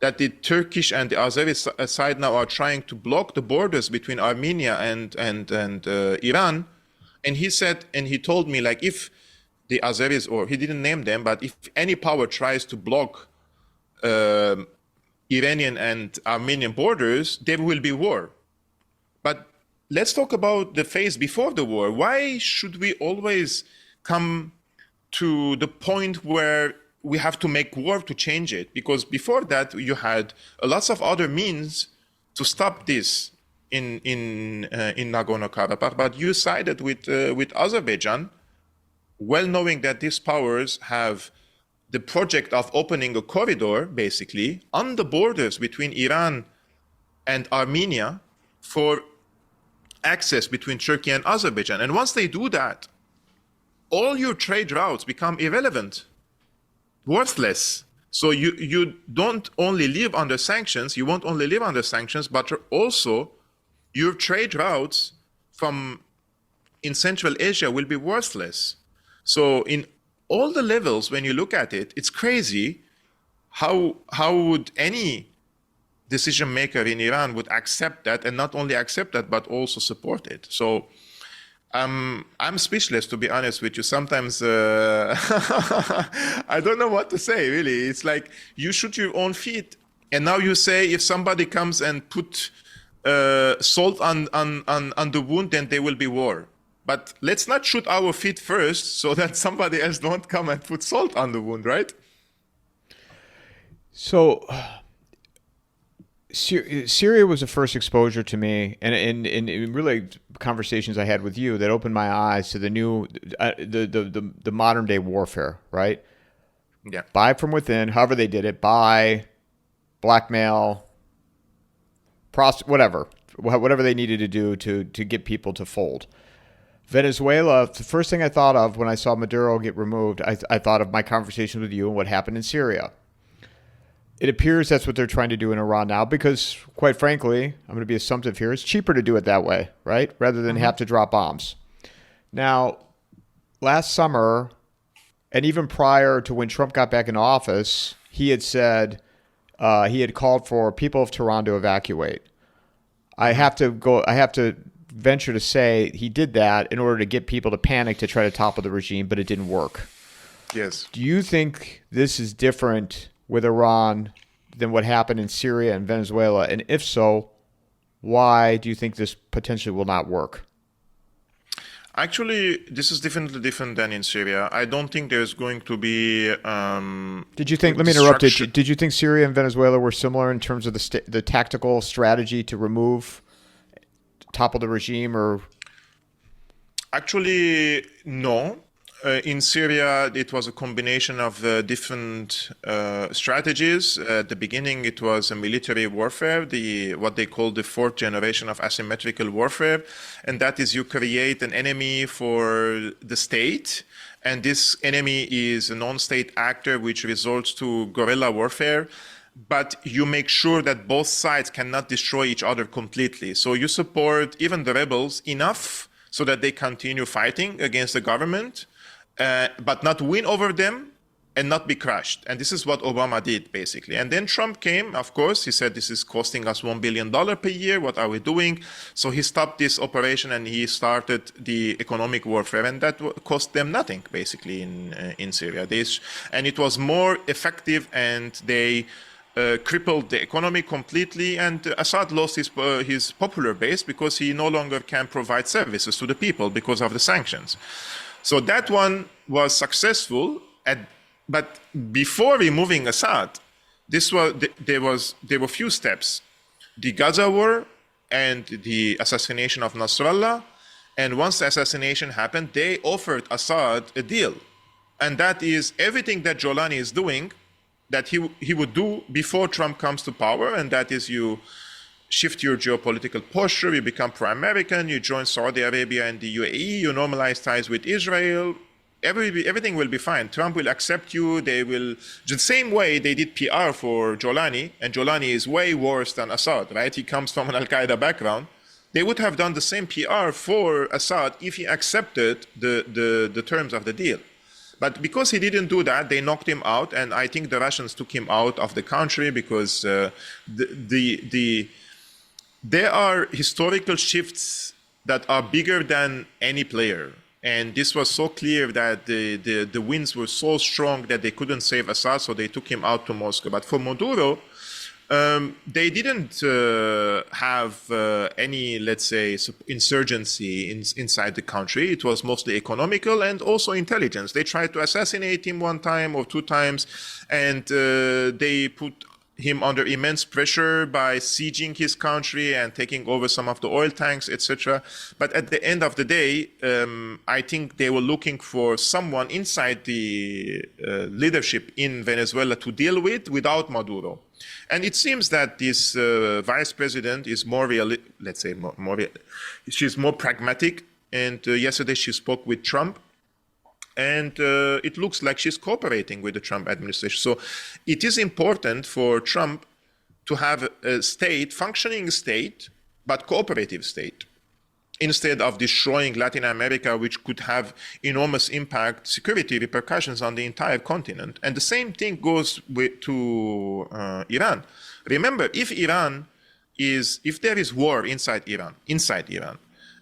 Speaker 2: that the Turkish and the Azeri side now are trying to block the borders between Armenia and Iran? And he said, and he told me, like, if the Azeris, or he didn't name them, but if any power tries to block Iranian and Armenian borders, there will be war. But let's talk about the phase before the war. Why should we always come to the point where we have to make war to change it? Because before that, you had lots of other means to stop this in Nagorno-Karabakh, but you sided with Azerbaijan, well knowing that these powers have the project of opening a corridor, basically, on the borders between Iran and Armenia for access between Turkey and Azerbaijan. And once they do that, all your trade routes become irrelevant, worthless. So you don't only live under sanctions, you won't only live under sanctions, but also your trade routes in Central Asia will be worthless. So in all the levels, when you look at it, it's crazy how would any decision maker in Iran would accept that, and not only accept that, but also support it. So I'm speechless, to be honest with you. Sometimes I don't know what to say, really. It's like you shoot your own feet, and now you say if somebody comes and put salt on the wound, then there will be war. But let's not shoot our feet first so that somebody else don't come and put salt on the wound, right?
Speaker 1: So Syria was the first exposure to me, and really conversations I had with you that opened my eyes to the new, the modern day warfare, right?
Speaker 2: Yeah.
Speaker 1: Buy from within, however they did it, buy, blackmail, whatever they needed to do to get people to fold. Venezuela, the first thing I thought of when I saw Maduro get removed, I thought of my conversation with you and what happened in Syria. It appears that's what they're trying to do in Iran now because, quite frankly, I'm going to be assumptive here, it's cheaper to do it that way, right? Rather than have to drop bombs. Now, last summer, and even prior to when Trump got back into office, he had said he had called for people of Tehran to evacuate. I have to venture to say he did that in order to get people to panic to try to topple the regime, but it didn't work.
Speaker 2: Yes.
Speaker 1: Do you think this is different with Iran than what happened in Syria and Venezuela? And if so, why do you think this potentially will not work?
Speaker 2: Actually, this is definitely different than in Syria. I don't think there's going to be
Speaker 1: Did you think, let me interrupt you, did you think Syria and Venezuela were similar in terms of the tactical strategy to topple the regime? Or
Speaker 2: actually, no. In Syria, it was a combination of different strategies. At the beginning, it was a military warfare, what they call the fourth generation of asymmetrical warfare. And that is you create an enemy for the state. And this enemy is a non-state actor, which resorts to guerrilla warfare. But you make sure that both sides cannot destroy each other completely. So you support even the rebels enough so that they continue fighting against the government, but not win over them and not be crushed. And this is what Obama did, basically. And then Trump came, of course, he said, this is costing us $1 billion per year. What are we doing? So he stopped this operation and he started the economic warfare. And that cost them nothing, basically, in Syria. And it was more effective, and they crippled the economy completely, and Assad lost his popular base because he no longer can provide services to the people because of the sanctions. So that one was successful, but before removing Assad, there were few steps: the Gaza war and the assassination of Nasrallah. And once the assassination happened, they offered Assad a deal, and that is everything that Jolani is doing, that he would do before Trump comes to power, and that is you shift your geopolitical posture, you become pro-American, you join Saudi Arabia and the UAE, you normalize ties with Israel, everything will be fine. Trump will accept you, they will, the same way they did PR for Jolani, and Jolani is way worse than Assad, right? He comes from an Al-Qaeda background. They would have done the same PR for Assad if he accepted the terms of the deal. But because he didn't do that, they knocked him out, and I think the Russians took him out of the country because there are historical shifts that are bigger than any player. And this was so clear that the winds were so strong that they couldn't save Assad, so they took him out to Moscow. But for Maduro, they didn't have any, let's say, insurgency inside the country. It was mostly economical and also intelligence. They tried to assassinate him one time or two times, and they put him under immense pressure by sieging his country and taking over some of the oil tanks, etc. But at the end of the day, I think they were looking for someone inside the leadership in Venezuela to deal with without Maduro. And it seems that this vice president is more she's more pragmatic. And yesterday she spoke with Trump. And it looks like she's cooperating with the Trump administration. So it is important for Trump to have a functioning state, but cooperative state, instead of destroying Latin America, which could have enormous impact, security repercussions on the entire continent. And the same thing goes to Iran. Remember, if there is war inside Iran,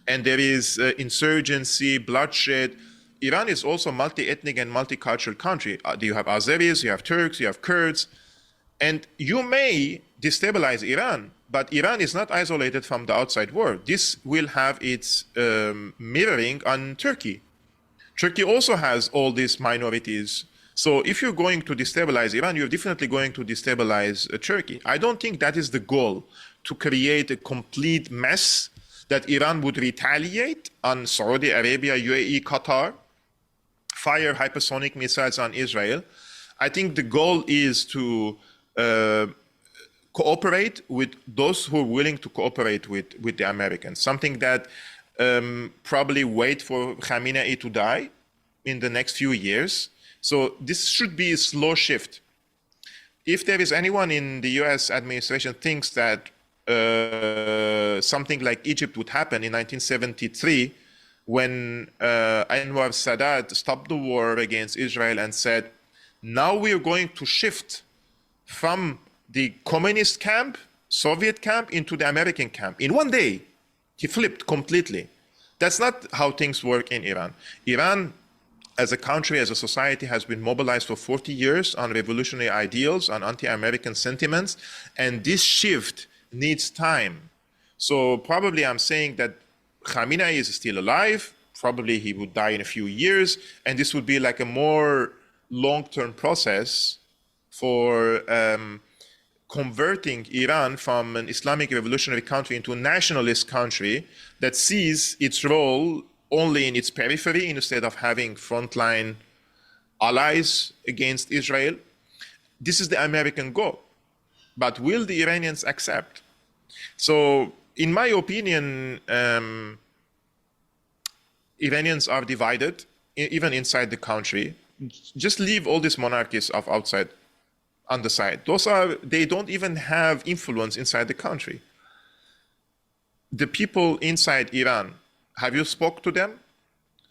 Speaker 2: and there is insurgency, bloodshed, Iran is also a multi-ethnic and multicultural country. You have Azeris, you have Turks, you have Kurds, and you may destabilize Iran, but Iran is not isolated from the outside world. This will have its mirroring on Turkey. Turkey also has all these minorities. So if you're going to destabilize Iran, you're definitely going to destabilize Turkey. I don't think that is the goal, to create a complete mess that Iran would retaliate on Saudi Arabia, UAE, Qatar, fire hypersonic missiles on Israel. I think the goal is to cooperate with those who are willing to cooperate with the Americans. Something that probably wait for Khamenei to die in the next few years. So this should be a slow shift. If there is anyone in the US administration thinks that something like Egypt would happen in 1973, when Anwar Sadat stopped the war against Israel and said, now we are going to shift from the communist camp, Soviet camp, into the American camp. In one day, he flipped completely. That's not how things work in Iran. Iran, as a country, as a society, has been mobilized for 40 years on revolutionary ideals, on anti-American sentiments, and this shift needs time. So probably I'm saying that Khamenei is still alive. Probably he would die in a few years, and this would be like a more long-term process for converting Iran from an Islamic revolutionary country into a nationalist country that sees its role only in its periphery instead of having frontline allies against Israel. This is the American goal. But will the Iranians accept? So, in my opinion, Iranians are divided, even inside the country. Just leave all these monarchies of outside on the side. They don't even have influence inside the country. The people inside Iran, have you spoke to them?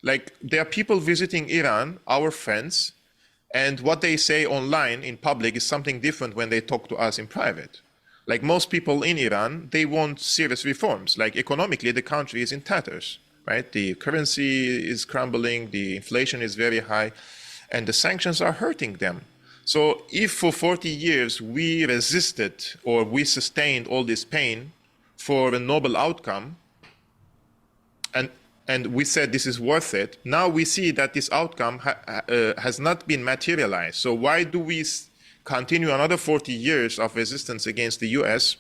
Speaker 2: Like, there are people visiting Iran, our friends, and what they say online in public is something different when they talk to us in private. Like most people in Iran, they want serious reforms. Like economically, the country is in tatters, right? The currency is crumbling, the inflation is very high, and the sanctions are hurting them. So if for 40 years we resisted or we sustained all this pain for a noble outcome, and we said this is worth it, now we see that this outcome has not been materialized. So why do we continue another 40 years of resistance against the US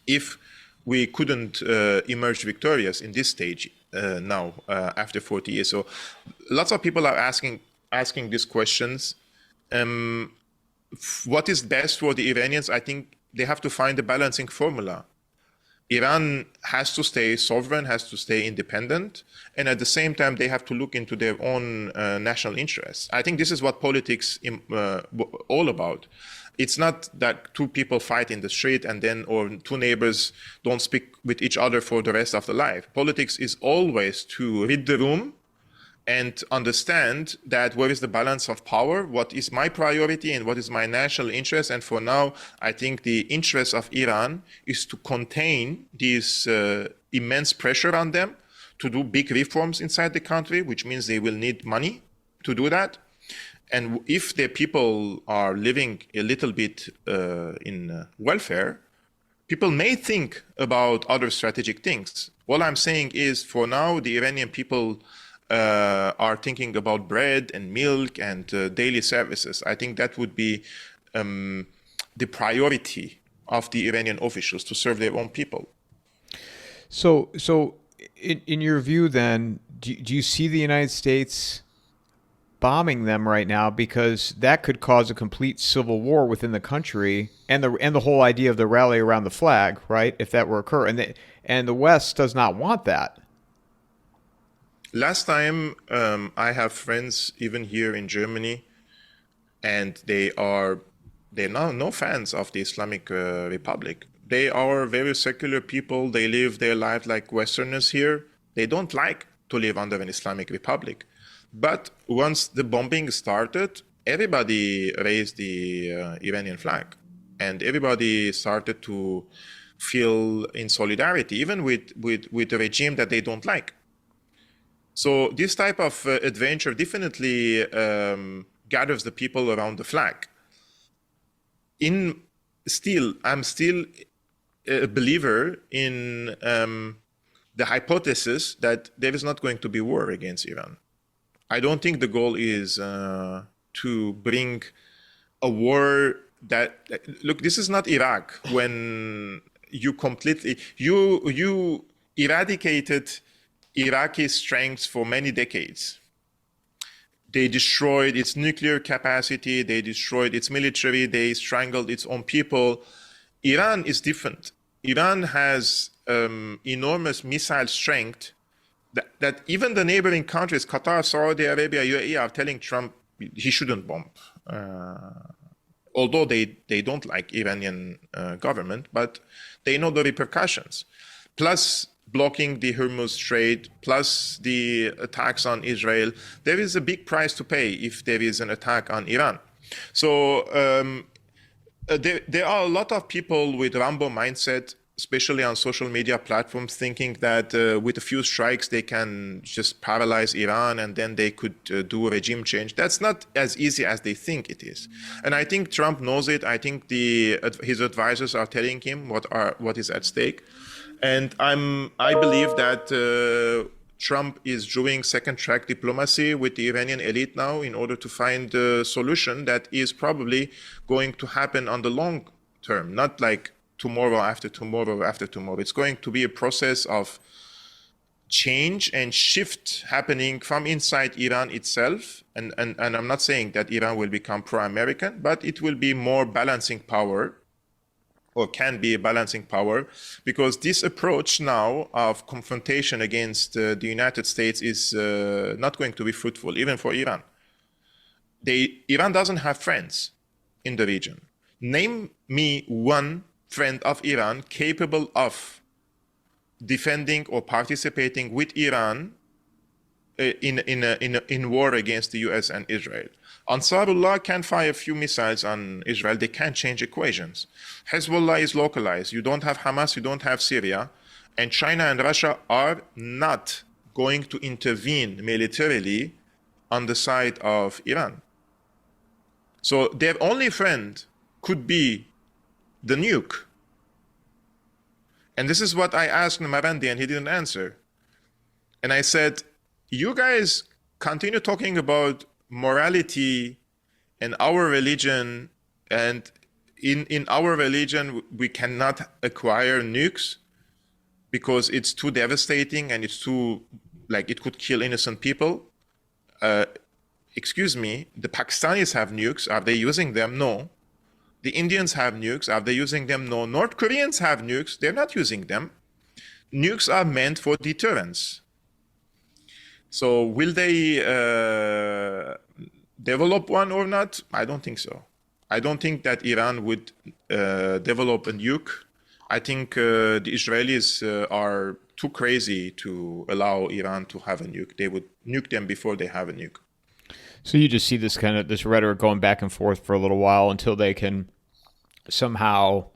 Speaker 2: if we couldn't emerge victorious in this stage now after 40 years? So lots of people are asking these questions. What is best for the Iranians? I think they have to find a balancing formula. Iran has to stay sovereign, has to stay independent, and at the same time, they have to look into their own national interests. I think this is what politics all about. It's not that two people fight in the street and then, or two neighbors don't speak with each other for the rest of the life. Politics is always to read the room and understand that where is the balance of power, what is my priority and what is my national interest. And for now, I think the interest of Iran is to contain this immense pressure on them to do big reforms inside the country, which means they will need money to do that. And if the people are living a little bit in welfare, people may think about other strategic things. All I'm saying is, for now, the Iranian people are thinking about bread and milk and daily services. I think that would be the priority of the Iranian officials, to serve their own people.
Speaker 1: So in your view, then, do you see the United States bombing them right now, because that could cause a complete civil war within the country, and the whole idea of the rally around the flag, right? If that were to occur, and the West does not want that.
Speaker 2: Last time, I have friends even here in Germany, and they are no fans of the Islamic Republic. They are very secular people. They live their life like Westerners here. They don't like to live under an Islamic Republic. But once the bombing started, everybody raised the Iranian flag, and everybody started to feel in solidarity, even with the regime that they don't like. So this type of adventure definitely gathers the people around the flag. I'm still a believer in the hypothesis that there is not going to be war against Iran. I don't think the goal is to bring a war that, look, this is not Iraq, when you eradicated Iraqi strengths for many decades. They destroyed its nuclear capacity, they destroyed its military, they strangled its own people. Iran is different. Iran has enormous missile strength that even the neighboring countries, Qatar, Saudi Arabia, UAE, are telling Trump he shouldn't bomb. Although they don't like Iranian government, but they know the repercussions. Plus, blocking the Hormuz Strait, plus the attacks on Israel, there is a big price to pay if there is an attack on Iran. So there are a lot of people with Rambo mindset, especially on social media platforms, thinking that with a few strikes they can just paralyze Iran and then they could do a regime change. That's not as easy as they think it is. And I think Trump knows it. I think his advisors are telling him what is at stake. And I believe that Trump is doing second-track diplomacy with the Iranian elite now in order to find a solution that is probably going to happen on the long term, not like tomorrow after tomorrow after tomorrow. It's going to be a process of change and shift happening from inside Iran itself. And I'm not saying that Iran will become pro-American, but it will be more balancing power, or can be a balancing power, because this approach now of confrontation against the United States is not going to be fruitful, even for Iran. Iran doesn't have friends in the region. Name me one friend of Iran capable of defending or participating with Iran in war against the US and Israel. Ansarullah can fire a few missiles on Israel. They can't change equations. Hezbollah is localized. You don't have Hamas, you don't have Syria. And China and Russia are not going to intervene militarily on the side of Iran. So their only friend could be the nuke. And this is what I asked Marandi, and he didn't answer. And I said, you guys continue talking about morality and our religion, and in our religion we cannot acquire nukes because it's too devastating and it's too, like, it could kill innocent people. Excuse me, the Pakistanis have nukes. Are they using them? No. The Indians have nukes. Are they using them? No. North Koreans have nukes. They're not using them. Nukes are meant for deterrence. So will they develop one or not? I don't think so. I don't think that Iran would develop a nuke. I think the Israelis are too crazy to allow Iran to have a nuke. They would nuke them before they have a nuke.
Speaker 1: So you just see this rhetoric going back and forth for a little while until they can somehow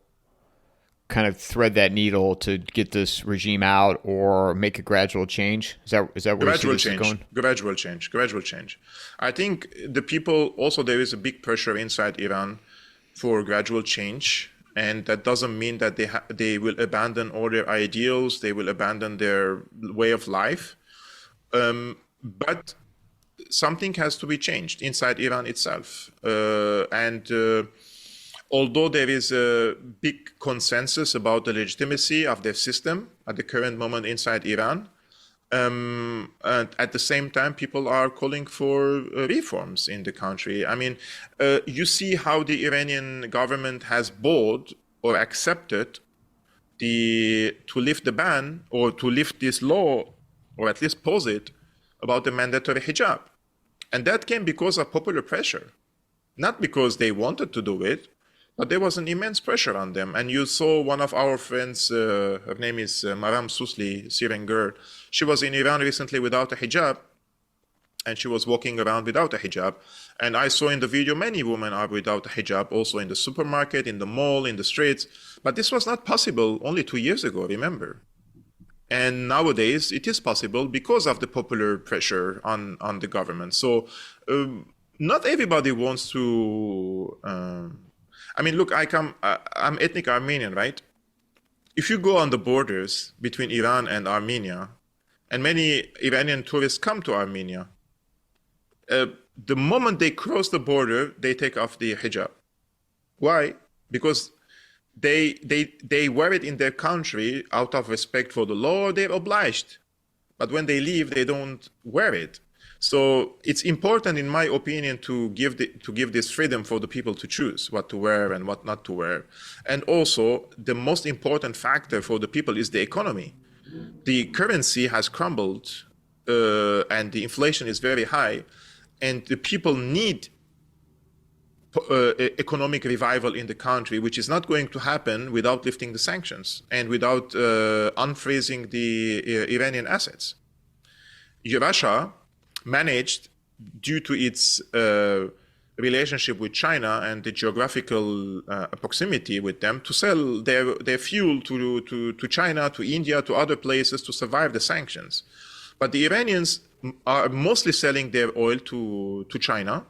Speaker 1: kind of thread that needle to get this regime out or make a gradual change. Is that where you see this is going?
Speaker 2: Gradual change. I think the people also, there is a big pressure inside Iran for gradual change, and that doesn't mean that they will abandon all their ideals, they will abandon their way of life, but something has to be changed inside Iran itself. Although there is a big consensus about the legitimacy of their system at the current moment inside Iran, and at the same time, people are calling for reforms in the country. I mean, you see how the Iranian government has bought or accepted to lift the ban or to lift this law, or at least pose it, about the mandatory hijab. And that came because of popular pressure, not because they wanted to do it, but there was an immense pressure on them. And you saw one of our friends, her name is Maram Susli, Syrian girl. She was in Iran recently without a hijab, and she was walking around without a hijab. And I saw in the video many women are without a hijab, also in the supermarket, in the mall, in the streets. But this was not possible only 2 years ago, remember? And nowadays it is possible because of the popular pressure on the government. So not everybody wants to... I mean, look, I'm ethnic Armenian, right? If you go on the borders between Iran and Armenia, and many Iranian tourists come to Armenia, the moment they cross the border, they take off the hijab. Why? Because they wear it in their country out of respect for the law, they're obliged. But when they leave, they don't wear it. So it's important, in my opinion, to give this freedom for the people to choose what to wear and what not to wear. And also, the most important factor for the people is the economy. The currency has crumbled, and the inflation is very high, and the people need economic revival in the country, which is not going to happen without lifting the sanctions and without unfreezing the Iranian assets. Russia managed, due to its relationship with China and the geographical proximity with them, to sell their fuel to China, to India, to other places to survive the sanctions. But the Iranians are mostly selling their oil to China,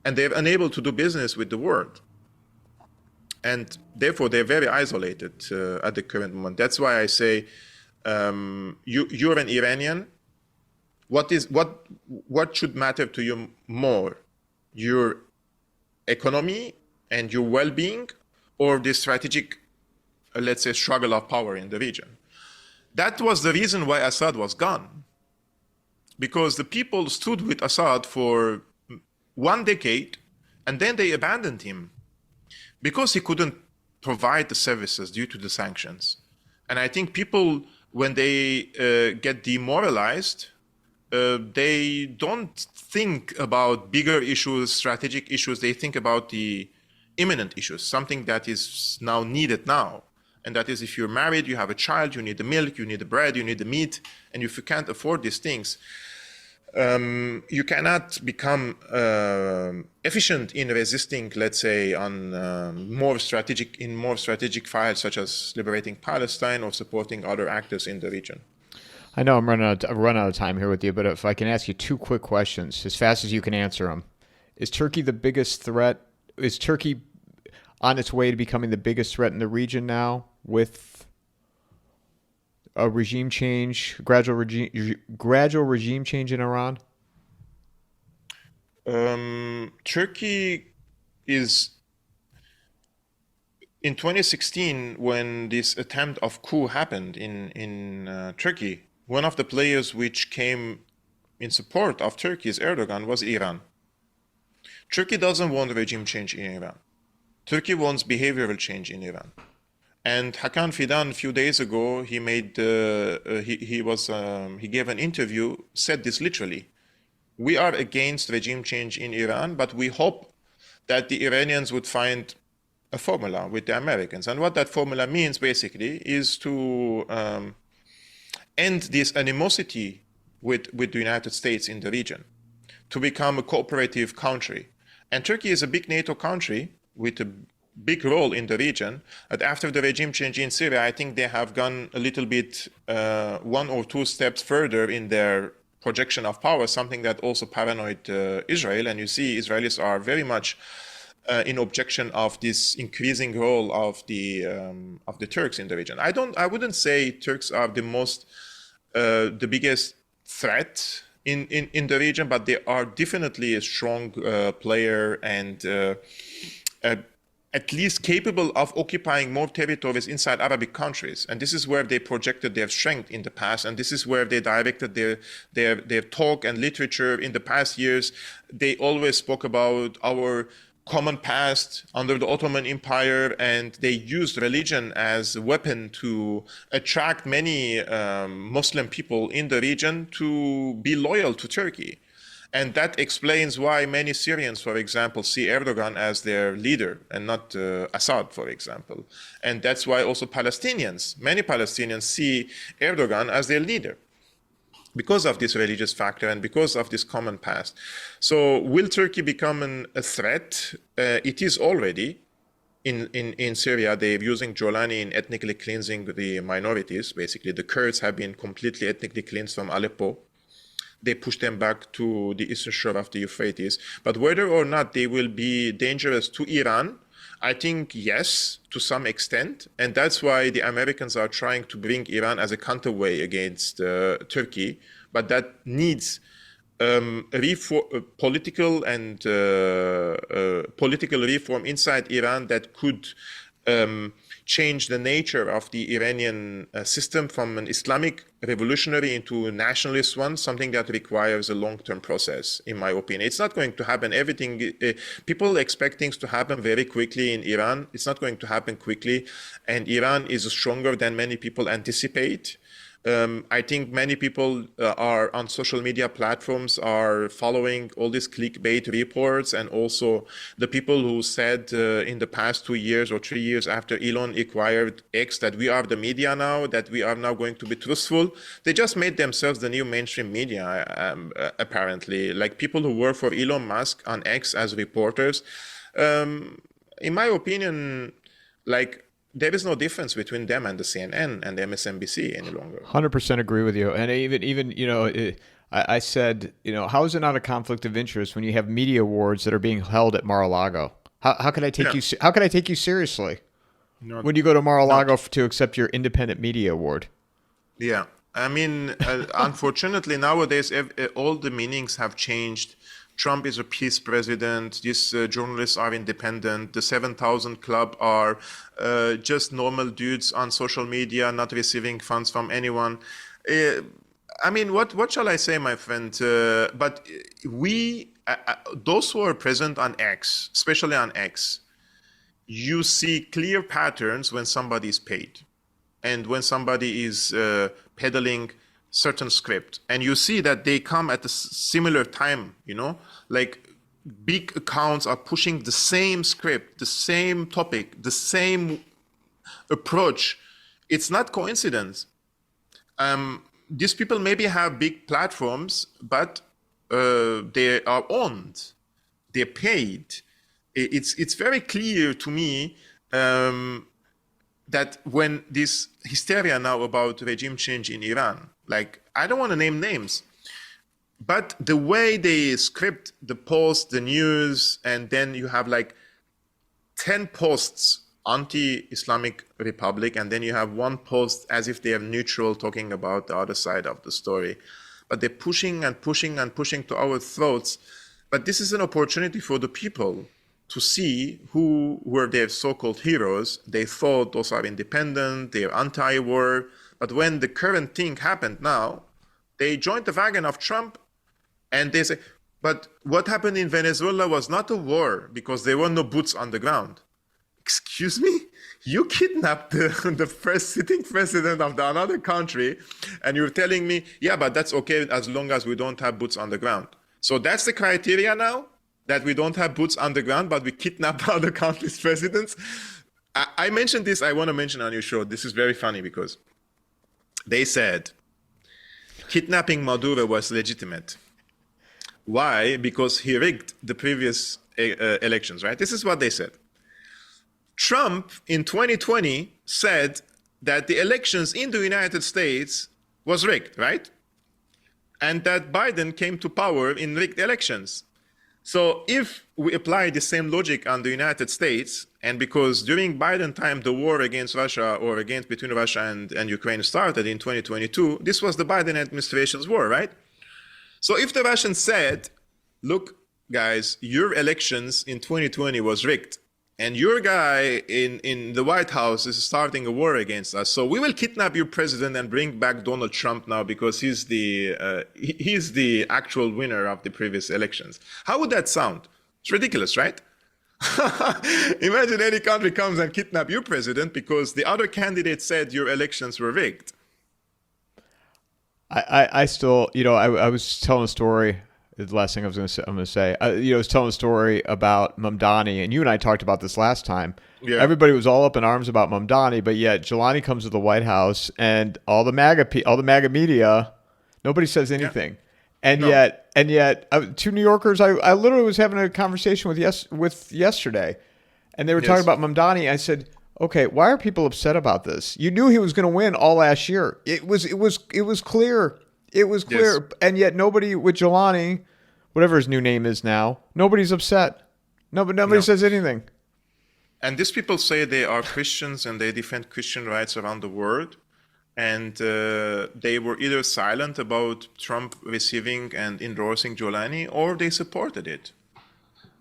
Speaker 2: and they're unable to do business with the world. And therefore, they're very isolated at the current moment. That's why I say, you're an Iranian. What should matter to you more? Your economy and your well-being, or the strategic, let's say, struggle of power in the region? That was the reason why Assad was gone. Because the people stood with Assad for 1 decade, and then they abandoned him because he couldn't provide the services due to the sanctions. And I think people, when they get demoralized, they don't think about bigger issues, strategic issues. They think about the imminent issues, something that is now needed now. And that is, if you're married, you have a child, you need the milk, you need the bread, you need the meat. And if you can't afford these things, you cannot become efficient in resisting, let's say, on more strategic files, such as liberating Palestine or supporting other actors in the region.
Speaker 1: I know I'm running out of time here with you, but if I can ask you 2 quick questions, as fast as you can answer them. Is Turkey the biggest threat? Is Turkey on its way to becoming the biggest threat in the region now, with a regime change, gradual regime change in Iran?
Speaker 2: Turkey is, in 2016, when this attempt of coup happened in Turkey, one of the players which came in support of Turkey's Erdogan was Iran. Turkey doesn't want regime change in Iran. Turkey wants behavioral change in Iran. And Hakan Fidan, a few days ago, he gave an interview, said this literally: "We are against regime change in Iran, but we hope that the Iranians would find a formula with the Americans." And what that formula means, basically, is to end this animosity with the United States in the region, to become a cooperative country. And Turkey is a big NATO country with a big role in the region. And after the regime change in Syria, I think they have gone a little bit 1 or 2 steps further in their projection of power, something that also paranoid Israel. And you see, Israelis are very much in objection of this increasing role of the Turks in the region. I wouldn't say Turks are the biggest threat in the region, but they are definitely a strong player and at least capable of occupying more territories inside Arabic countries. And this is where they projected their strength in the past, and this is where they directed their talk and literature in the past years. They always spoke about our common past under the Ottoman Empire, and they used religion as a weapon to attract many Muslim people in the region to be loyal to Turkey. And that explains why many Syrians, for example, see Erdogan as their leader and not Assad, for example. And that's why also many Palestinians see Erdogan as their leader, because of this religious factor and because of this common past. So will Turkey become a threat? It is already. In Syria, they're using Jolani in ethnically cleansing the minorities. Basically, the Kurds have been completely ethnically cleansed from Aleppo. They push them back to the eastern shore of the Euphrates. But whether or not they will be dangerous to Iran, I think yes, to some extent. And that's why the Americans are trying to bring Iran as a counterweight against Turkey. But that needs political reform inside Iran that could change the nature of the Iranian system from an Islamic revolutionary into a nationalist one, something that requires a long-term process, in my opinion. It's not going to happen. People expect things to happen very quickly in Iran. It's not going to happen quickly. And Iran is stronger than many people anticipate. I think many people are on social media platforms are following all these clickbait reports, and also the people who said in the past 2 years or 3 years after Elon acquired X that we are the media now, that we are now going to be truthful. They just made themselves the new mainstream media, apparently. Like people who work for Elon Musk on X as reporters. In my opinion, there is no difference between them and the CNN and the MSNBC any longer.
Speaker 1: 100% agree with you. And even I said, how is it not a conflict of interest when you have media awards that are being held at Mar-a-Lago? How can I take you? How can I take you seriously when you go to Mar-a-Lago to accept your independent media award?
Speaker 2: Yeah, I mean, unfortunately nowadays all the meanings have changed Trump is a peace president. These journalists are independent. The 7,000 Club are just normal dudes on social media, not receiving funds from anyone. I mean, what shall I say, my friend? But those who are present on X, especially on X, you see clear patterns when somebody is paid and when somebody is peddling certain script, and you see that they come at a similar time, like big accounts are pushing the same script, the same topic, the same approach. It's not coincidence. These people maybe have big platforms, but they are owned, they're paid. It's very clear to me that when this hysteria now about regime change in Iran, like, I don't want to name names, but the way they script the post, the news, and then you have like 10 posts anti-Islamic Republic, and then you have one post as if they are neutral talking about the other side of the story. But they're pushing and pushing and pushing to our throats. But this is an opportunity for the people to see who were their so-called heroes. They thought those are independent, they're anti-war. But when the current thing happened now, they joined the wagon of Trump, and they say, but what happened in Venezuela was not a war because there were no boots on the ground. Excuse me? You kidnapped the first sitting president of another country, and you're telling me, yeah, but that's okay as long as we don't have boots on the ground. So that's the criteria now, that we don't have boots on the ground, but we kidnap other countries' presidents. I mentioned this, I want to mention on your show. This is very funny because they said kidnapping Maduro was legitimate. Why? Because he rigged the previous elections, right? This is what they said. Trump in 2020 said that the elections in the United States was rigged, right? And that Biden came to power in rigged elections. So if we apply the same logic on the United States, and because during Biden time, the war against Russia or between Russia and Ukraine started in 2022, this was the Biden administration's war, right? So if the Russians said, look, guys, your elections in 2020 was rigged, and your guy in the White House is starting a war against us, so we will kidnap your president and bring back Donald Trump now because he's the actual winner of the previous elections. How would that sound? It's ridiculous, right? Imagine any country comes and kidnap your president because the other candidate said your elections were rigged.
Speaker 1: I still, I was telling a story. The last thing I'm going to say, I was telling a story about Mamdani, and you and I talked about this last time. Yeah. Everybody was all up in arms about Mamdani, but yet Jelani comes to the White House, and all the MAGA media, nobody says anything. Yeah. And yet, two New Yorkers, I literally was having a conversation with yesterday, and they were talking about Mamdani. I said, okay, why are people upset about this? You knew he was going to win all last year. It was clear. It was clear, yes. And yet nobody with Jelani, whatever his new name is now, nobody's upset. Nobody says anything.
Speaker 2: And these people say they are Christians and they defend Christian rights around the world. And they were either silent about Trump receiving and endorsing Jelani, or they supported it.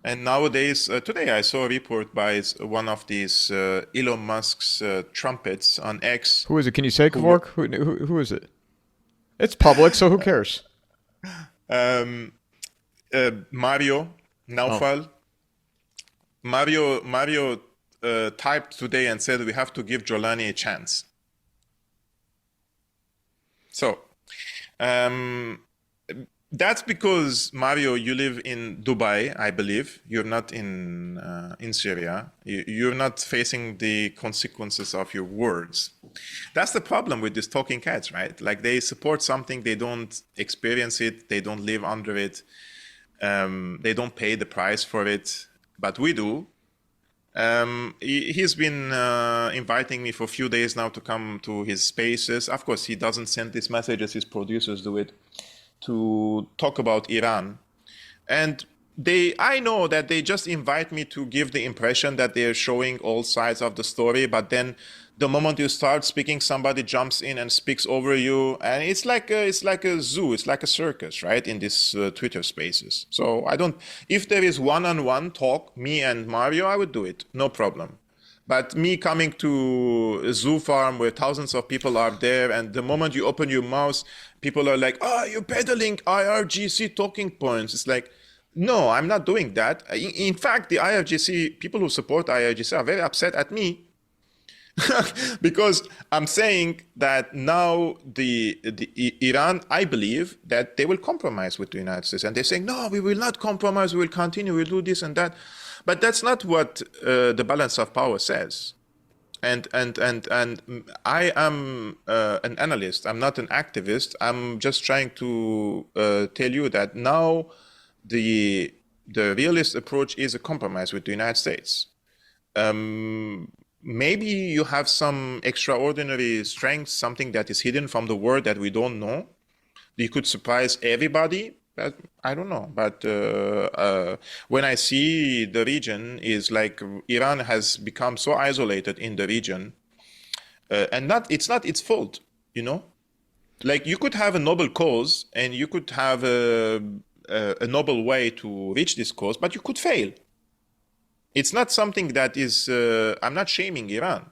Speaker 2: And nowadays, today I saw a report by one of these Elon Musk's trumpets on X.
Speaker 1: Who is it? Can you say, Kevork? Who is it? It's public, so who cares?
Speaker 2: Mario Naufal. Oh. Mario typed today and said we have to give Jelani a chance. So that's because, Mario, you live in Dubai, I believe. You're not in Syria. You're not facing the consequences of your words. That's the problem with these talking heads, right? Like, they support something, they don't experience it, they don't live under it, they don't pay the price for it, but we do. He's been inviting me for a few days now to come to his spaces. Of course, he doesn't send these messages, his producers do it, to talk about Iran. And I know that they just invite me to give the impression that they're showing all sides of the story, but then the moment you start speaking, somebody jumps in and speaks over you, and it's like a zoo, it's like a circus, right? In this Twitter Spaces. So I don't. If there is one-on-one talk, me and Mario, I would do it, no problem. But me coming to a zoo farm where thousands of people are there, and the moment you open your mouth, people are like, "Oh, you're peddling IRGC talking points." It's like, no, I'm not doing that. In fact, the IRGC, people who support IRGC are very upset at me because I'm saying that now the Iran, I believe that they will compromise with the United States, and they're saying, no, we will not compromise, we will continue, we'll do this and that. But that's not what the balance of power says. And I am an analyst. I'm not an activist. I'm just trying to tell you that now the realist approach is a compromise with the United States. Maybe you have some extraordinary strength, something that is hidden from the world that we don't know. You could surprise everybody. But I don't know. But when I see the region is like Iran has become so isolated in the region, and it's not its fault, you know. Like you could have a noble cause and you could have a noble way to reach this cause, but you could fail. It's not something that is. I'm not shaming Iran.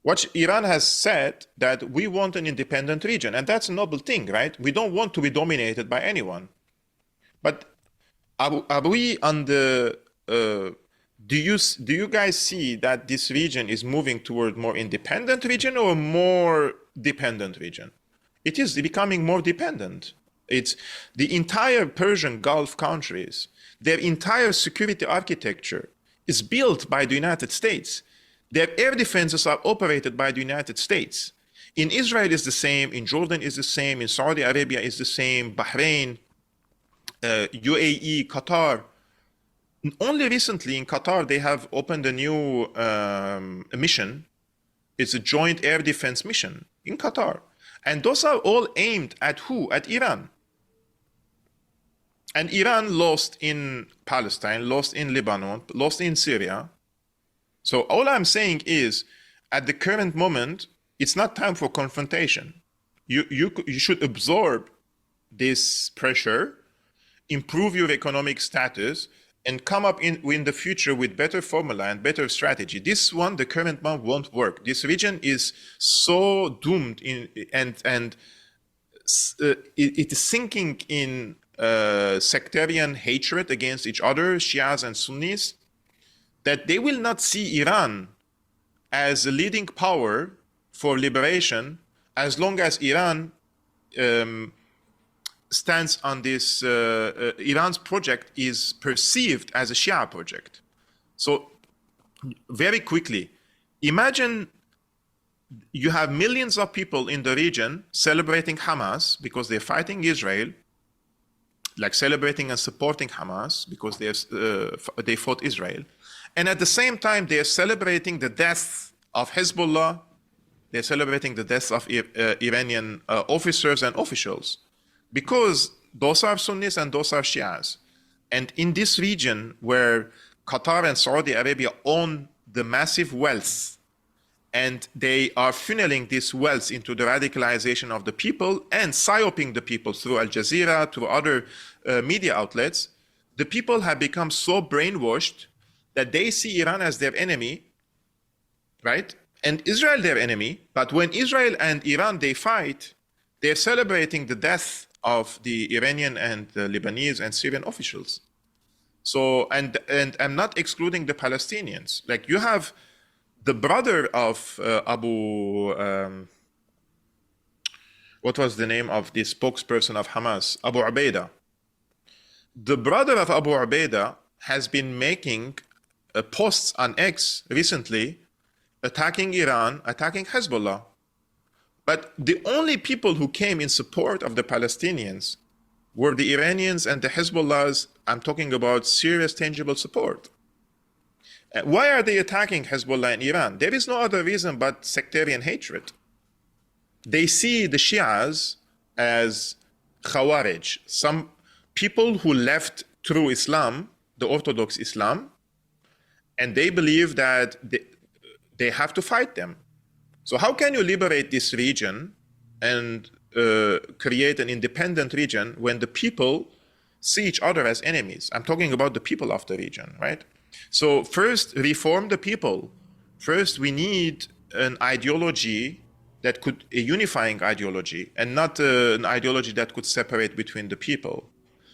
Speaker 2: What Iran has said that we want an independent region, and that's a noble thing, right? We don't want to be dominated by anyone. But are we on the? Do you guys see that this region is moving toward more independent region or more dependent region? It is becoming more dependent. It's the entire Persian Gulf countries. Their entire security architecture is built by the United States. Their air defenses are operated by the United States. In Israel is the same. In Jordan is the same. In Saudi Arabia is the same. Bahrain. UAE, Qatar. Only recently in Qatar, they have opened a new mission. It's a joint air defense mission in Qatar. And those are all aimed at who? At Iran. And Iran lost in Palestine, lost in Lebanon, lost in Syria. So all I'm saying is, at the current moment, it's not time for confrontation. You should absorb this pressure, improve your economic status, and come up in the future with better formula and better strategy. This one, the current one, won't work. This region is so doomed and it is sinking in sectarian hatred against each other, Shias and Sunnis, that they will not see Iran as a leading power for liberation as long as Iran stands on this, Iran's project is perceived as a Shia project. So very quickly, imagine you have millions of people in the region celebrating Hamas because they're fighting Israel, like celebrating and supporting Hamas because they fought Israel. And at the same time, they're celebrating the death of Hezbollah. They're celebrating the deaths of Iranian officers and officials, because those are Sunnis and those are Shias. And in this region where Qatar and Saudi Arabia own the massive wealth, and they are funneling this wealth into the radicalization of the people and psyoping the people through Al Jazeera, through other media outlets, the people have become so brainwashed that they see Iran as their enemy, right? And Israel their enemy. But when Israel and Iran, they fight, they're celebrating the death of the Iranian and the Lebanese and Syrian officials. So, and I'm not excluding the Palestinians. Like you have the brother of what was the name of the spokesperson of Hamas? Abu Ubaidah. The brother of Abu Ubaidah has been making posts on X recently attacking Iran, attacking Hezbollah. But the only people who came in support of the Palestinians were the Iranians and the Hezbollahs. I'm talking about serious, tangible support. Why are they attacking Hezbollah and Iran? There is no other reason but sectarian hatred. They see the Shias as Khawarij, some people who left through Islam the Orthodox Islam, and they believe that they have to fight them. So how can you liberate this region and create an independent region when the people see each other as enemies? I'm talking about the people of the region, right? So first, reform the people. First, we need an ideology that could, a unifying ideology, and not an ideology that could separate between the people.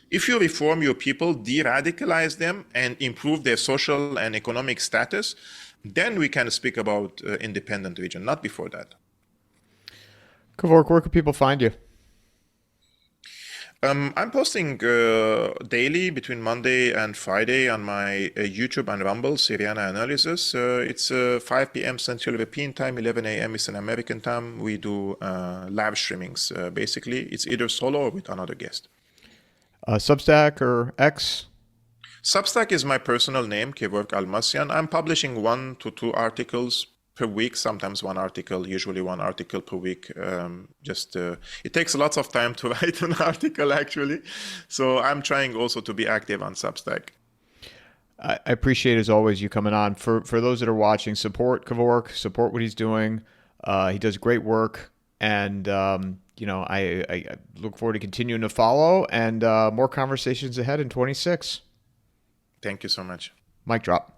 Speaker 2: If you reform your people, de-radicalize them, and improve their social and economic status, then we can speak about independent region, not before that.
Speaker 1: Kevork, where can people find you?
Speaker 2: I'm posting daily between Monday and Friday on my YouTube and Rumble, Syriana Analysis. It's 5 p.m. Central European Time, 11 a.m. Eastern American Time. We do live streamings, basically. It's either solo or with another guest.
Speaker 1: Substack or X?
Speaker 2: Substack is my personal name, Kevork Almassian. I'm publishing 1 to 2 articles per week, sometimes one article, usually one article per week. It takes lots of time to write an article, actually. So I'm trying also to be active on Substack.
Speaker 1: I appreciate, as always, you coming on. For those that are watching, support Kevork, support what he's doing. He does great work. And, I look forward to continuing to follow and more conversations ahead in 26.
Speaker 2: Thank you so much.
Speaker 1: Mic drop.